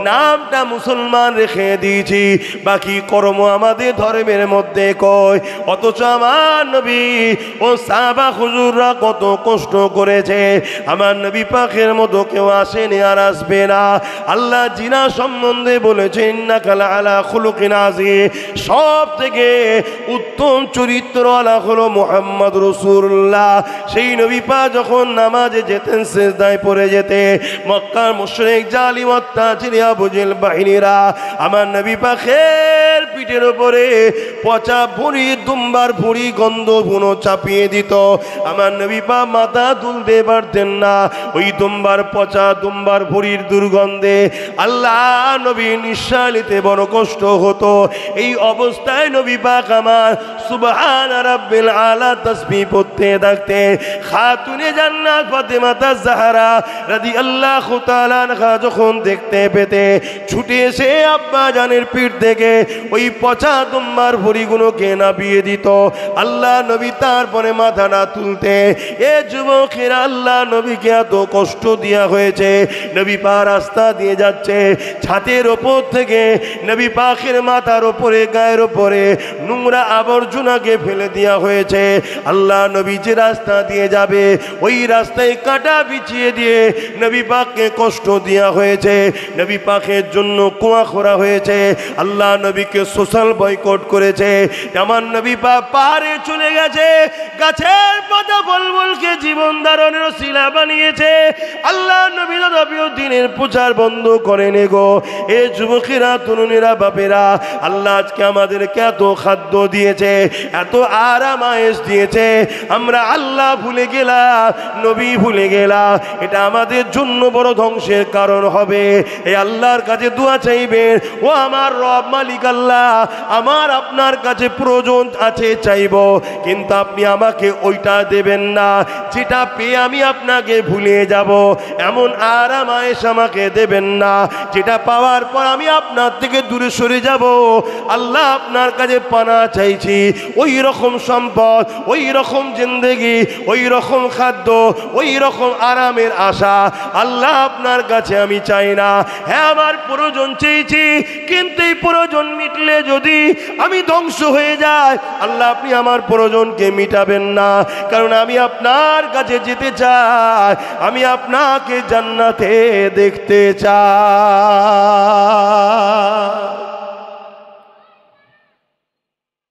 নামটা মুসলমান রেখে দিয়েছি, বাকি কর্ম আমাদের ধর্মের মধ্যে কয়। অথচ আমার নবী ও সাহাবা হুজুররা কত কষ্ট করেছে, আমার নবী পাকের মতো কেউ আসেনি আর আসবে না। আল্লাহ জিনা সম্বন্ধে বলেছেন, ইন্নাকা আলা খুলুকিন আযীম, সব থেকে উত্তম চরিত্র আলা হলো মুহাম্মদ রাসূলুল্লাহ। সেই নবী পাক যখন নামাজে যেতেন, সিজদায় পড়ে যেতে, মক্কার মুশরিক জালিম অত্যাচারী আবু জেহেল বাহিনীরা আমার নবী পাকের পিঠের উপরে পচা ভুঁড়ি, দুম্বার ভুঁড়ি, গন্ধ বুনো চাপিয়ে দিত। আমার নবী পাক মাথা তুলতে পারতেন না, ওই দুম্বার পচা দুম্বার ভুঁড়ির দুর্গন্ধে আল্লাহ নবী নিঃশ্বাস নিতে বড় কষ্ট হতো। এই অবস্থায় নবী পাক আমার সুবহান রাব্বিল আলা তাসবিহ পড়তে থাকতে, খাতুনে জান্নাত ফাতেমা তাজহারা রাদিয়াল্লাহু তাআলা আনহা যখন দেখতে পেতে, ছুটে এসে আব্বা জানের পিঠ থেকে ওই পচা দুম্বার ভুঁড়িগুলোকে নামিয়ে দিত। আল্লাহ নবী তারপরে মাথা না তুলতে, এ যুবকেরা আল্লাহ নবীকে এত কষ্ট দেওয়া হয়েছে। নবী পাক রাস্তা দিয়ে যাচ্ছে, ছাদের ওপর থেকে নবী পাকের মাথার ওপরে গায়ের ওপরে নোংরা আবর্জনাকে ফেলে দেওয়া হয়েছে। আল্লাহ নবী যে রাস্তা দিয়ে যাবে ওই রাস্তায় কাঁটা বিছিয়ে দিয়ে নবী পাককে কষ্ট দেওয়া হয়েছে, নবী পাকের জন্য কুয়া খোঁড়া হয়েছে। আল্লাহ নবীকে সোশ্যাল বয়কট করেছে। আমার নবী পাক পাহাড়ে চলে গেছে, গাছের পাতা ফলমূলকে জীবন ধারণের শিলা বানিয়েছে। আল্লাহ নবী নবীও দিনের প্রচার বন্ধ করেনি গো। এ যুবকেরা, তরুণীরা, বাপেরা, আল্লাহ আজকে আমাদেরকে এত খাদ্য দিয়েছে, এত আরাম আয়েশ দিয়েছে, আমরা আল্লাহ ভুলে গেলাম, নবী ভুলে গেলাম। এটা আমাদের জন্য বড় ধ্বংসের কারণ হবে। এই আল্লাহর কাছে দোয়া চাইবেন, ও আমার রব মালিক আল্লাহ, আমার আপনার কাছে প্রয়োজন আছে চাইব, কিন্তু আপনি আমাকে ওইটা দেবেন না যেটা পেয়ে আমি আপনাকে ভুলে যাব। এমন আরাম আয়েশ আমাকে দেবেন না যেটা পাওয়ার পর আমি আপনার থেকে দূরে সরে যাব। আল্লাহ আপনার কাছে পানা চাইছি, ওই রকম সম্পদ, ওই রকম জিন্দেগি, ওই রকম খাদ্য, ওই রকম আরামের আশা আল্লাহ আপনার কাছে আমি চাই না। হ্যাঁ, আমার প্রয়োজন চেয়েছি, কিন্তু এই প্রয়োজন মিটলে যদি আমি ধ্বংস হয়ে যাই, আল্লাহ আপনি আমার প্রয়োজনকে মিটাবেন না, কারণ আমি আপনার কাছে যেতে চাই, আমি আপনাকে জান্নাতে দেখতে চাই।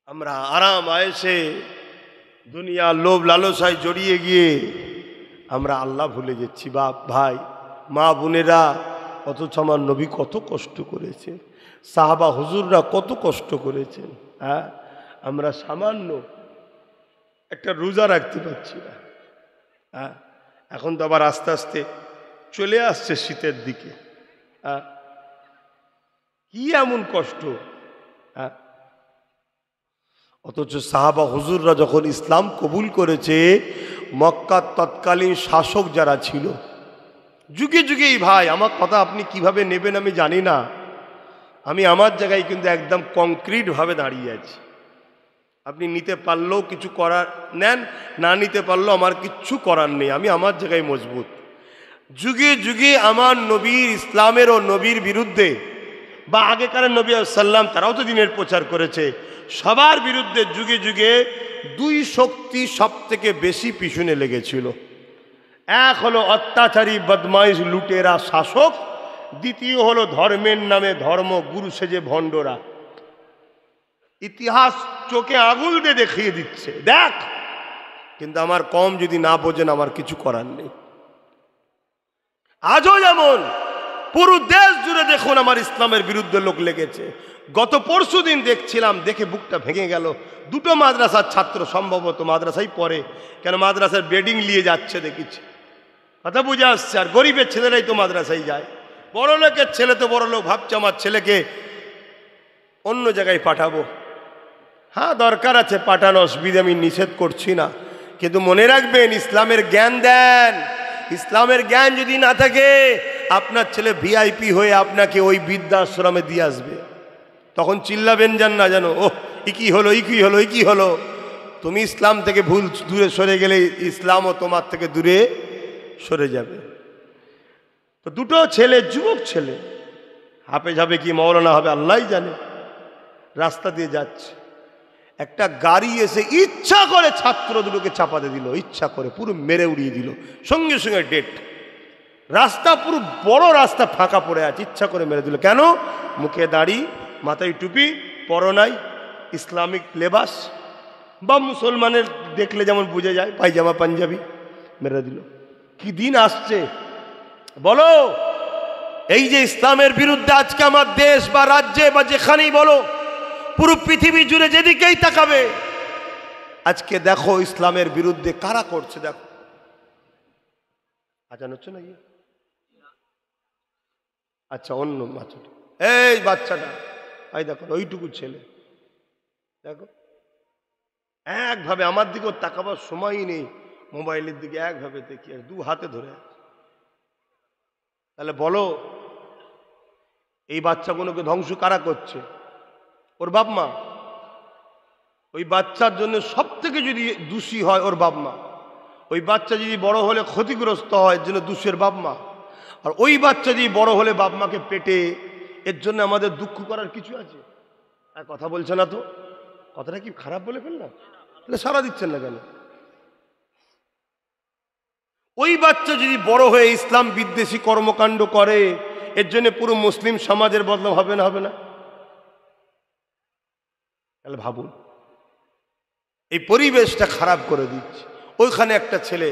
আমরা আরাম আয়েশে দুনিয়া লোভ লালসায় জড়িয়ে গিয়ে আমরা আল্লাহ ভুলে যাচ্ছি। বাপ ভাই মা বোনেরা, অথচ আমার নবী কত কষ্ট করেছে, সাহাবা হুজুররা কত কষ্ট করেছেন। হ্যাঁ, আমরা সামান্য একটা রোজা রাখতে পারছি না। হ্যাঁ, এখন তো আবার আস্তে আস্তে চলে আসছে শীতের দিকে। হ্যাঁ, কি এমন কষ্ট। হ্যাঁ, অথচ সাহাবা হুজুররা যখন ইসলাম কবুল করেছে, মক্কার তৎকালীন শাসক যারা ছিল, যুগে যুগেই, ভাই আমার কথা আপনি কিভাবে নেবেন আমি জানি না, আমি আমার জায়গায় কিন্তু একদম কংক্রিটভাবে দাঁড়িয়ে আছি। আপনি নিতে পারলেও কিছু করার নেন, না নিতে পারলেও আমার কিচ্ছু করার নেই, আমি আমার জায়গায় মজবুত। যুগে যুগে আমার নবীর, ইসলামের ও নবীর বিরুদ্ধে, বা আগেকার নবী সাল্লাম তারাও তো দিনের প্রচার করেছে, সবার বিরুদ্ধে যুগে যুগে দুই শক্তি সব থেকে বেশি পিছনে লেগেছিল। এক হলো অত্যাচারী বদমাইশ লুটেরা শাসক, দ্বিতীয় হলো ধর্মের নামে ধর্ম গুরু সেজে ভণ্ডরা। ইতিহাস চোখে আঙুল দিয়ে দেখিয়ে দিচ্ছে, দেখ। কিন্তু আমার কম যদি না বোঝেন, আমার কিছু করার নেই। আজও যেমন পুরো দেশ জুড়ে দেখুন আমার ইসলামের বিরুদ্ধে লোক লেগেছে। গত পরশু দিন দেখছিলাম, দেখে বুকটা ভেঙে গেল। দুটো মাদ্রাসার ছাত্র, সম্ভবত মাদ্রাসায় পড়ে, কেন মাদ্রাসার বেডিং নিয়ে যাচ্ছে দেখেছি, কথা বুঝে আসছে। আর গরিবের ছেলেরাই তো মাদ্রাসায় যায়, বড় লোকের ছেলে তো বড় লোক ভাবছে আমার ছেলেকে অন্য জায়গায় পাঠাবো। হ্যাঁ, দরকার আছে পাঠানো, অসুবিধা, আমি নিষেধ করছি না, কিন্তু মনে রাখবেন ইসলামের জ্ঞান দেন। ইসলামের জ্ঞান যদি না থাকে, আপনার ছেলে ভিআইপি হয়ে আপনাকে ওই বৃদ্ধাশ্রমে দিয়ে আসবে, তখন চিল্লাবেন যান না, জানো ও ই কি হলো, ই কি হলো, ই কি হলো। তুমি ইসলাম থেকে ভুল দূরে সরে গেলে ইসলামও তোমার থেকে দূরে সরে যাবে। তো দুটো ছেলে, যুবক ছেলে, হাফেজ হবে কি মৌলানা হবে আল্লাহ জানে, রাস্তা দিয়ে যাচ্ছে, একটা গাড়ি এসে ইচ্ছা করে ছাত্র দুটোকে চাপাতে দিল, ইচ্ছা করে পুরো মেরে উড়িয়ে দিল, সঙ্গে সঙ্গে ডেট। রাস্তা পুরো বড় রাস্তা ফাঁকা পড়ে আছে, ইচ্ছা করে মেরে দিল। কেন? মুখে দাড়ি, মাথায় টুপি, পরনাই ইসলামিক লেবাস, বা মুসলমানের দেখলে যেমন বুঝে যায় পায়জামা পাঞ্জাবি, মেরে দিল। কি দিন আসছে বলো? এই যে ইসলামের বিরুদ্ধে আজকে আমার দেশ বা রাজ্যে বা যেখানেই বলো, পুরো পৃথিবী জুড়ে যেদিকেই তাকাবে, আজকে দেখো ইসলামের বিরুদ্ধে কারা করছে। দেখো, আজান হচ্ছে না? আচ্ছা, অন্য বাচ্চাটা, এই বাচ্চাটা, এই দেখো ওইটুকু ছেলে, দেখো একভাবে আমার দিকেও তাকাবার সময়ই নেই, মোবাইলের দিকে একভাবে দেখি, দু হাতে ধরে। তাহলে বলো, এই বাচ্চাগুলোকে ধ্বংস কারা করছে? ওর বাপ মা। ওই বাচ্চার জন্য সব থেকে যদি দোষী হয় ওর বাপ মা, ওই বাচ্চা যদি বড় হলে ক্ষতিগ্রস্ত হয়, এর জন্য দোষের বাপ মা। আর ওই বাচ্চা যদি বড় হলে বাপ মাকে পেটে, এর জন্য আমাদের দুঃখ করার কিছু আছে? আর কথা বলছে না তো, কথাটা কি খারাপ বলে ফেললাম? তাহলে সারা দিচ্ছেন না কেন? ওই বাচ্চা যদি বড় হয়ে ইসলাম বিদ্বেষী কর্মকাণ্ড করে, এর জন্য পুরো মুসলিম সমাজের বদনাম হবে না? হবে না? তাহলে ভাবুন, এই পরিবেশটা খারাপ করে দিচ্ছে। ওইখানে একটা ছেলে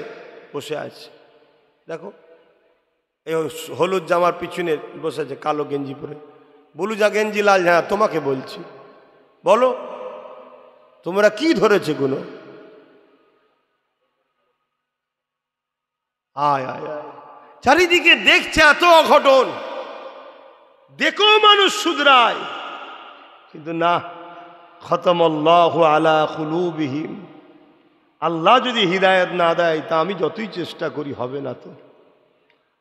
বসে আছে, দেখো এই হলুদ জামার পিছনে বসে আছে, কালো গেঞ্জি পরে। বলু যা গেঞ্জি লাল, হ্যাঁ তোমাকে বলছি, বলো তোমরা কি ধরেছে গুলো? আয় আয় আয়, চারিদিকে দেখছে এত অঘটন, দেখো মানুষ শুধরায়, কিন্তু না। খতমাল্লাহু আলা কুলুবিহিম, আল্লাহ যদি হিদায়ত না দেয় তা আমি যতই চেষ্টা করি হবে না। তো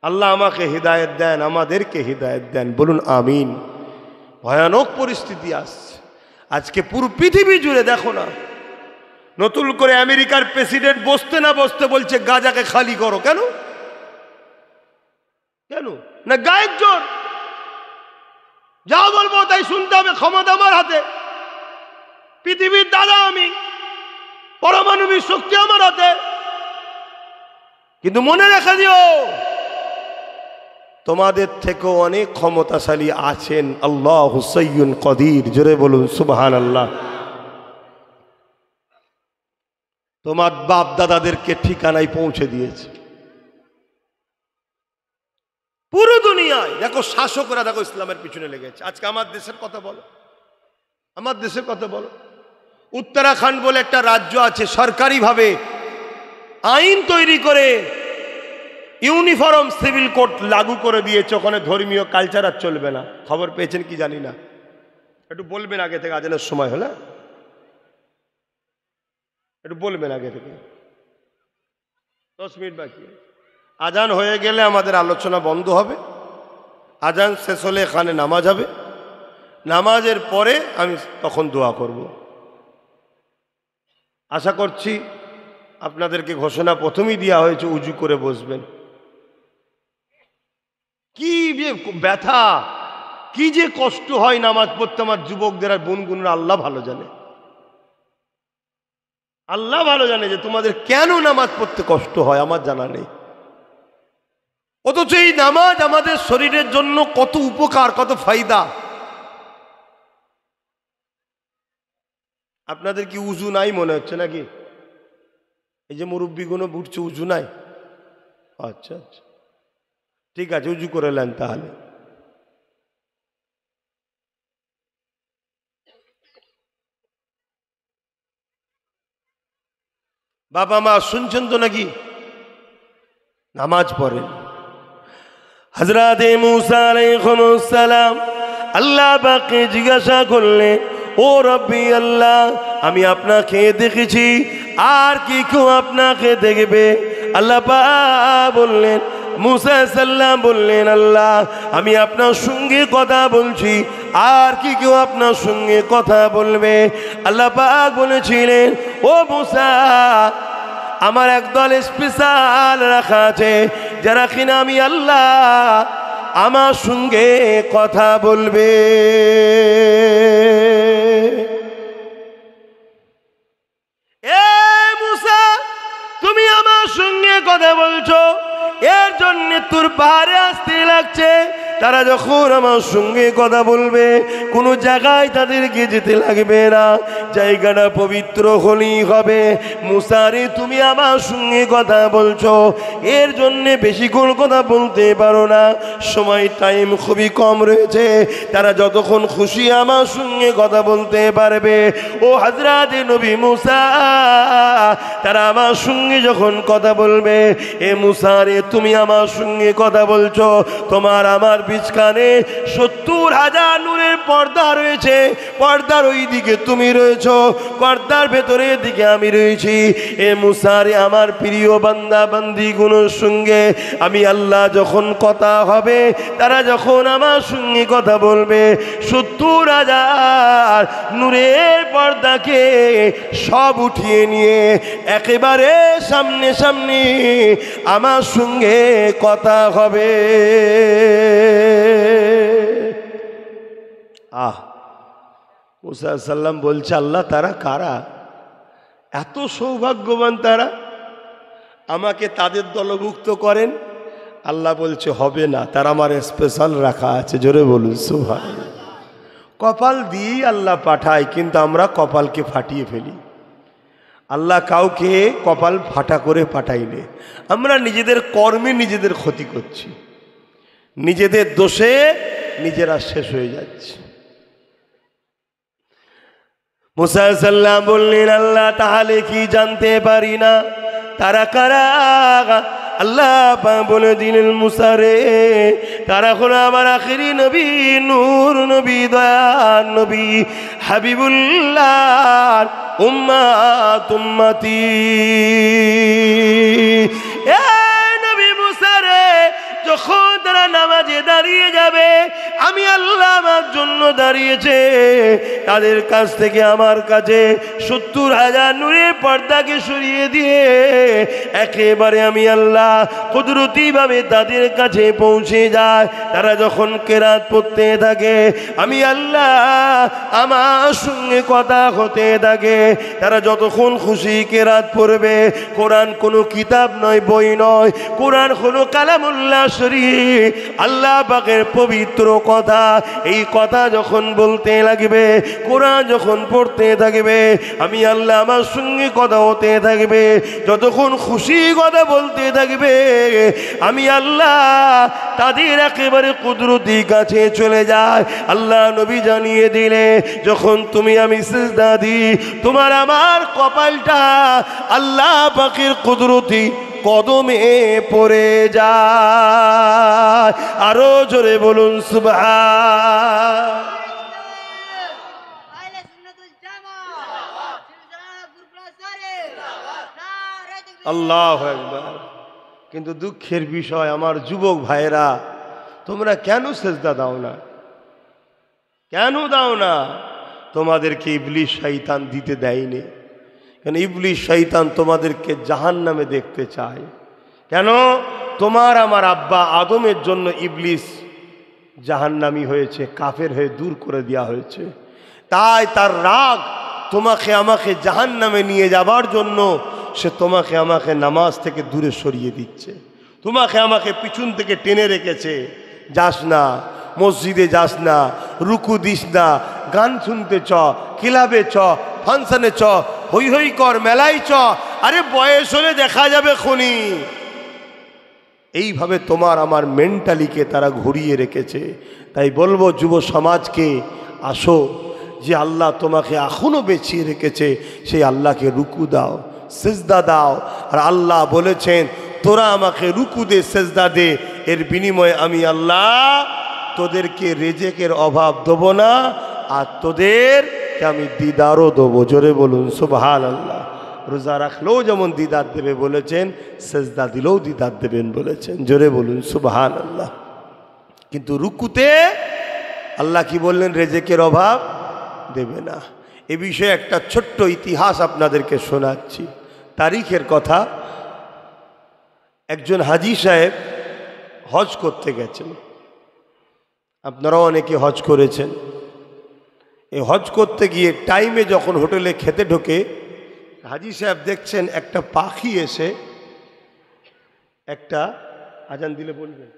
আল্লাহ আমাকে হিদায়ত দেন, আমাদেরকে হিদায়ত দেন, বলুন আমিন। ভয়ানক পরিস্থিতি আসছে আজকে পুরো পৃথিবী জুড়ে। দেখো না, নতুন করে আমেরিকার প্রেসিডেন্ট বসতে না বসতে বলছে গাজাকে খালি করো। কেন? কেন না? গায়ের জোর, যা বলবো তাই শুনতে হবে, ক্ষমতা আমার হাতে, পৃথিবীর দাদা আমি, পারমাণবিক শক্তি আমার হাতে। কিন্তু মনে রেখে দিও, তোমাদের থেকেও অনেক ক্ষমতাশালী আছেন। আল্লাহু সাইয়্যুন কদির, জোরে বলুন সুবহানাল্লাহ। তোমার বাপ দাদাদেরকে ঠিকানায় পৌঁছে দিয়েছে পুরো দুনিয়ায়। দেখো শাসকরা, দেখো ইসলামের পিছনে লেগেছে। আজকে আমার দেশের কথা বলো, আমার দেশের কথা বলো। উত্তরাখণ্ড বলে একটা রাজ্য আছে, সরকারিভাবে আইন তৈরি করে ইউনিফর্ম সিভিল কোড লাগু করে দিয়েছে। ওখানে ধর্মীয় কালচার আর চলবে না। খবর পেয়েছেন কি জানি না, একটু বলবেন আগে থেকে, আজানের সময় হলে একটু বলবেন আগে থেকে। 10 মিনিট বাকি। আজান হয়ে গেলে আমাদের আলোচনা বন্ধ হবে। আজান শেষ হলে এখানে নামাজ হবে, নামাজের পরে আমি তখন দোয়া করব। আশা করছি আপনাদেরকে ঘোষণা প্রথমেই দেওয়া হয়েছে, উজু করে বসবেন। কি যে ব্যথা, কি যে কষ্ট হয় নামাজ পড়তে আমার যুবকদের আর বোনগুনরা, আল্লাহ ভালো জানে। আল্লাহ ভালো জানে যে তোমাদের কেন নামাজ পড়তে কষ্ট হয়, আমার জানা নেই। অথচ এই নামাজ আমাদের শরীরের জন্য কত উপকার, কত ফায়দা। আপনাদের কি উজু নাই মনে হচ্ছে নাকি? এই যে মুরব্বীগুলো বুঝছে উজু নাই। আচ্ছা আচ্ছা, ঠিক আছে, উজু করে নেন তাহলে। বাবা মা শুনছেন তো নাকি? নামাজ পড়েন। হযরতে মুসা আলাইহিস সালাম আল্লাহ পাককে জিজ্ঞাসা করলেন, ও রব্বি আল্লাহ, আমি আপনাকে দেখেছি, আর কি কেউ আপনাকে দেখবে? আল্লাহ পাক বললেন, মুসা সাল্লাম বললেন, আল্লাহ আমি আপনার সঙ্গে কথা বলছি, আর কি কেউ আপনার সঙ্গে কথা বলবে? আল্লাহ পাক বলেছিলেন, ও মুসা, আমার একদল স্পেশাল রাখা আছে, যারা কিনা আমি আল্লাহ আমার সঙ্গে কথা বলবে। এ মুসা, তুমি আমার সঙ্গে কথা বলছো, এর জন্য তোর পাহাড়ে আসতে লাগছে। তারা যখন আমার সঙ্গে কথা বলবে, কোনো জায়গায় তাদেরকে যেতে লাগবে না, জায়গাটা পবিত্র হলেই হবে। মুসা রে, তুমি আমার সঙ্গে কথা বলছো, এর জন্যে বেশিক্ষণ কথা বলতে পারো না, সময় টাইম খুবই কম রয়েছে। তারা যতক্ষণ খুশি আমার সঙ্গে কথা বলতে পারবে। ও হযরতে নবী মুসা, তারা আমার সঙ্গে যখন কথা বলবে, এ মুসা রে, তুমি আমার সঙ্গে কথা বলছো, তোমার আমার বিচকানে 70,000 নূরের পর্দা রয়েছে, পর্দার ওই দিকে তুমি রয়েছ, পর্দার ভেতরের দিকে আমি রয়েছি। এ মুসা রে, আমার প্রিয় বান্দা বান্দিগুলোর সঙ্গে আমি আল্লাহ যখন কথা হবে, তারা যখন আমার সঙ্গে কথা বলবে, 70,000 নূরের পর্দাকে সব উঠিয়ে নিয়ে একেবারে সামনে সামনে আমার সঙ্গে কথা হবে। মুসা সাল্লাম বলছে, আল্লাহ তারা কারা? এত সৌভাগ্যবান তারা, আমাকে তাদের দলভুক্ত করেন। আল্লাহ বলছে হবে না, তারা আমার স্পেশাল রাখা আছে। জোরে বলুন সুবহানাল্লাহ। কপাল দিয়েই আল্লাহ পাঠায়, কিন্তু আমরা কপালকে ফাটিয়ে ফেলি। আল্লাহ কাউকে কপাল ফাটা করে পাঠাইলে আমরা নিজেদের কর্মে নিজেদের ক্ষতি করছি, নিজেদের দোষে নিজেরা শেষ হয়ে যাচ্ছে। মুসা সাল্লাম বললেন, আল্লাহ তাহলে কি জানতে পারি না তারা কারা? আল্লাহ বলে দিলেন, মুসা রে, তারা হলো আমার আখিরি নবী, নূর নবী, দয়ার নবী, হাবিবুল্লাহ উম্মাত উম্মতি। এ নবী মুসা রে, যখন তারা নামাজে দাঁড়িয়ে যাবে, আমি আল্লাহ আমার জন্য দাঁড়িয়েছে, তাদের কাছ থেকে আমার কাছে 70,000 নূরের পর্দাকে সরিয়ে দিয়ে একেবারে আমি আল্লাহ কুদরতিভাবে তাদের কাছে পৌঁছে যায়। তারা যখন কেরাত পড়তে থাকে, আমি আল্লাহ আমার সঙ্গে কথা হতে থাকে। তারা যতক্ষণ খুশি কেরাত পড়বে। কোরআন কোনো কিতাব নয়, বই নয়, কোরআন হলো কালামুল্লাহ শরীফ, আল্লাহ পাকের পবিত্র কথা। এই কথা যখন বলতে লাগবে, কোরআন যখন পড়তে থাকবে, আমি আল্লাহ আমার সঙ্গে কথা হতে থাকবে। যতক্ষণ খুশি কথা বলতে থাকবে, আমি আল্লাহ তাদের একেবারে কুদরতি কাছে চলে যায়। আল্লাহ নবী জানিয়ে দিলে, যখন তুমি আমি সিজদা দিই, তোমার আমার কপালটা আল্লাহ পাকের কুদরতি কদমে পড়ে যায়। আরো জোরে বলুন সুবহান। আল্লাহু আকবার। কিন্তু দুঃখের বিষয়, আমার যুবক ভাইরা, তোমরা কেন সিজদা দাও না? কেন দাও না? তোমাদেরকে ইবলিস শয়তান দিতে দেয়নি। কেন? ইবলিস শয়তান তোমাদেরকে জাহান্নামে দেখতে চায়। কেন? তোমার আমার আব্বা আদমের জন্য ইবলিস জাহান্নামী হয়েছে, কাফের হয়ে দূর করে দেওয়া হয়েছে। তাই তার রাগ তোমাকে আমাকে জাহান্নামে নিয়ে যাবার জন্য সে তোমাকে আমাকে নামাজ থেকে দূরে সরিয়ে দিচ্ছে, তোমাকে আমাকে পিছন থেকে টেনে রেখেছে। যাস না, মসজিদে যাস না, রুকু দিস না, গান শুনতে চ, ক্লাবে চ, ফাংশনে চ, হই হই কর, মেলায় চ, আরে বয়স হলে দেখা যাবে খুনি। এইভাবে তোমার আমার মেন্টালিকে তারা ঘুরিয়ে রেখেছে। তাই বলবো যুব সমাজকে, আসো, যে আল্লাহ তোমাকে এখনো বেঁচিয়ে রেখেছে, সেই আল্লাহকে রুকু দাও, সিজদা দাও। আর আল্লাহ বলেছেন, তোরা আমাকে রুকু দে, সিজদা দে, এর বিনিময়ে আমি আল্লাহ তোদেরকে রেজেকের অভাব দেবো না, আর তোদেরকে আমি দিদারও দেবো। জোরে বলুন সুবহানাল্লাহ। রোজা রাখলেও যেমন দিদার দেবে বলেছেন, সিজদা দিলেও দিদার দেবেন বলেছেন। জোরে বলুন সুবহানাল্লাহ। কিন্তু রুকুতে আল্লাহ কি বললেন? রেজেকের অভাব দেবে না। এ বিষয়ে একটা ছোট্ট ইতিহাস আপনাদেরকে শোনাচ্ছি, তারিখের কথা। একজন হাজী সাহেব হজ করতে গেছেন। আপনারাও অনেকে হজ করেছেন। এই হজ করতে গিয়ে টাইমে যখন হোটেলে খেতে ঢোকে, হাজী সাহেব দেখছেন একটা পাখি এসে, একটা আজান দিলে বলবেন,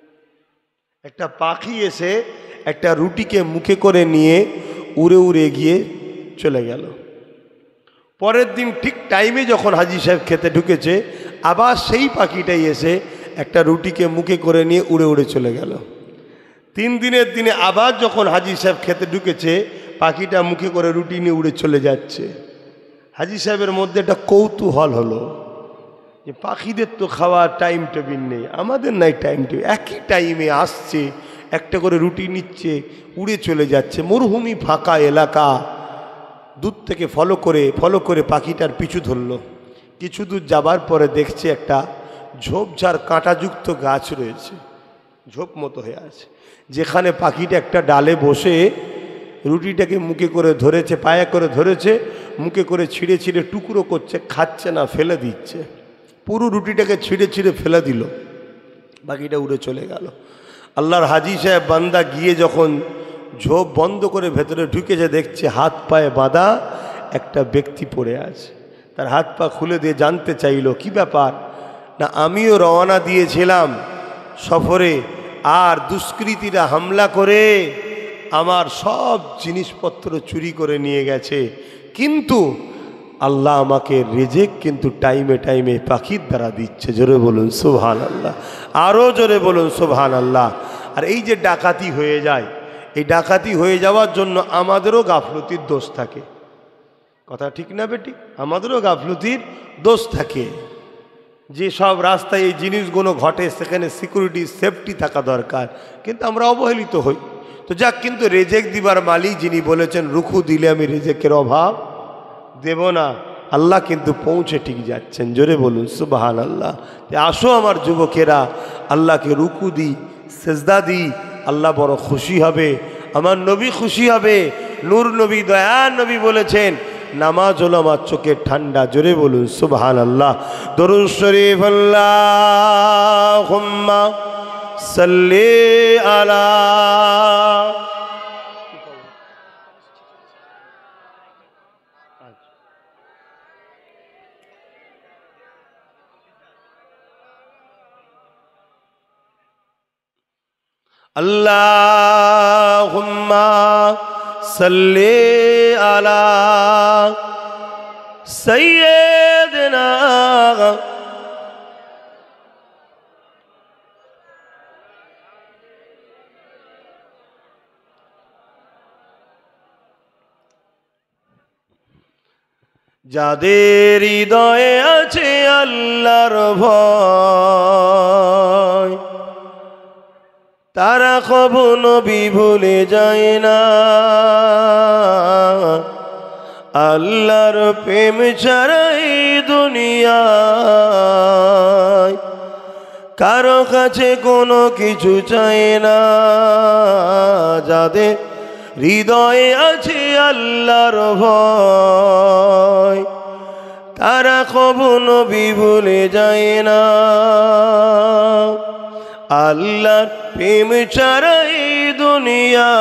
একটা পাখি এসে একটা রুটিকে মুখে করে নিয়ে উড়ে উড়ে গিয়ে চলে গেল। পরের দিন ঠিক টাইমে যখন হাজী সাহেব খেতে ঢুকেছে, আবার সেই পাখিটাই এসে একটা রুটিকে মুখে করে নিয়ে উড়ে উড়ে চলে গেল। 3 দিনের দিনে আবার যখন হাজী সাহেব খেতে ঢুকেছে, পাখিটা মুখে করে রুটি নিয়ে উড়ে চলে যাচ্ছে। হাজী সাহেবের মধ্যে একটা কৌতূহল হলো যে পাখিদের তো খাওয়ার টাইম টেবিল নেই, আমাদের নাই টাইম টেবিল, একই টাইমে আসছে, একটা করে রুটি নিচ্ছে, উড়ে চলে যাচ্ছে। মরুভূমি ফাঁকা এলাকা, দূর থেকে ফলো করে পাখিটার পিছু ধরল। কিছু দূর যাবার পরে দেখছে একটা ঝোপঝাড় কাঁটাযুক্ত গাছ রয়েছে, ঝোপ মতো হয়ে আছে, যেখানে পাখিটা একটা ডালে বসে রুটিটাকে মুখে করে ধরেছে, পায়ে করে ধরেছে, মুখে করে ছিঁড়ে ছিঁড়ে টুকরো করছে, খাচ্ছে না, ফেলে দিচ্ছে। পুরো রুটিটাকে ছিঁড়ে ছিঁড়ে ফেলে দিল, পাখিটা উড়ে চলে গেল। আল্লাহর হাজী সাহেব বান্দা গিয়ে যখন ঝোপ বন্ধ করে ভেতরে ঢুকেছে, দেখছে হাত পায়ে বাঁধা একটা ব্যক্তি পড়ে আছে। তার হাত পা খুলে দিয়ে জানতে চাইল কি ব্যাপার। না, আমিও রওনা দিয়েছিলাম সফরে, আর দুষ্কৃতীরা হামলা করে আমার সব জিনিসপত্র চুরি করে নিয়ে গেছে, কিন্তু আল্লাহ আমাকে রিজিক কিন্তু টাইমে টাইমে পাখির দ্বারা দিচ্ছে। জোরে বলুন সুবহানাল্লাহ, আরও জোরে বলুন সুবহানাল্লাহ। আর এই যে ডাকাতি হয়ে যায়, এই ডাকাতি হয়ে যাওয়ার জন্য আমাদেরও গাফলতির দোষ থাকে। কথা ঠিক না বেটি? আমাদেরও গাফলতির দোষ থাকে। যে সব রাস্তায় এই জিনিসগুলো ঘটে সেখানে সিকিউরিটি সেফটি থাকা দরকার, কিন্তু আমরা অবহেলিত হই। তো যাক, কিন্তু রেজেক দিবার মালিক যিনি বলেছেন রুখু দিলে আমি রেজেকের অভাব দেব না, আল্লাহ কিন্তু পৌঁছে ঠিক যাচ্ছেন। জোরে বলুন সুবহানাল্লাহ। আসো আমার যুবকেরা, আল্লাহকে রুকু দিই, সেজদা দিই, আল্লাহ বড় খুশি হবে, আমার নবী খুশি হবে। নূর নবী, দয়ার নবী বলেছেন নামাজ হলো আমার চোখের ঠান্ডা। জোরে বলুন সুবহানাল্লাহ। দরুদ শরীফ আল্লাহুম্মা সাল্লি আলা আল্লাহুম্মা সাল্লি আলা সাইয়্যিদিনা যাদের হৃদয়ে আছে আল্লাহর ভয়, তারা কবু নবী ভুলে যায় না। আল্লাহর প্রেম ছাড়াই দুনিয়ায় কারো কাছে কোনো কিছু চায় না। যাদের হৃদয়ে আছে আল্লাহর ভয়, তারা কবু নবী ভুলে যায় না। আল্লাহর প্রেম ছাড়াই দুনিয়া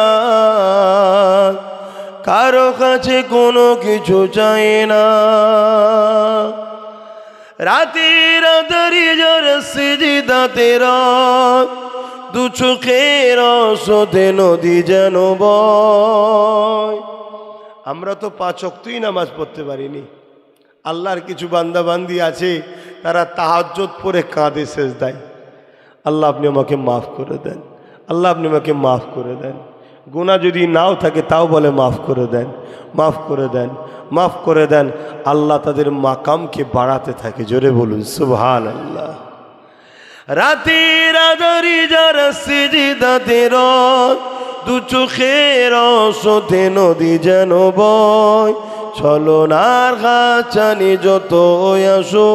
কারো কাছে কোনো কিছু চায় না। রাতের আধারি যার সিজদাতে রাত, দু চোখের আঁসুতে নদী যেন বয়। আমরা তো 5 ওয়াক্তই নামাজ পড়তে পারিনি। আল্লাহর কিছু বান্দা বান্দি আছে, তারা তাহাজ্জুদ পড়ে কাঁদে সেজদায়, আল্লাহ আপনি আমাকে মাফ করে দেন, আল্লাহ আপনি আমাকে মাফ করে দেন। গুনাহ যদি নাও থাকে তাও বলে মাফ করে দেন, মাফ করে দেন, মাফ করে দেন। আল্লাহ তাদের মাকামকে বাড়াতে থাকে। জোরে বলুন সুবহানাল্লাহ। রাতের আধারি যারা সিজদাতে রত, দু চোখের আঁসুতে নদী যেন বয়। ছলনার ঘাচানি যত আসো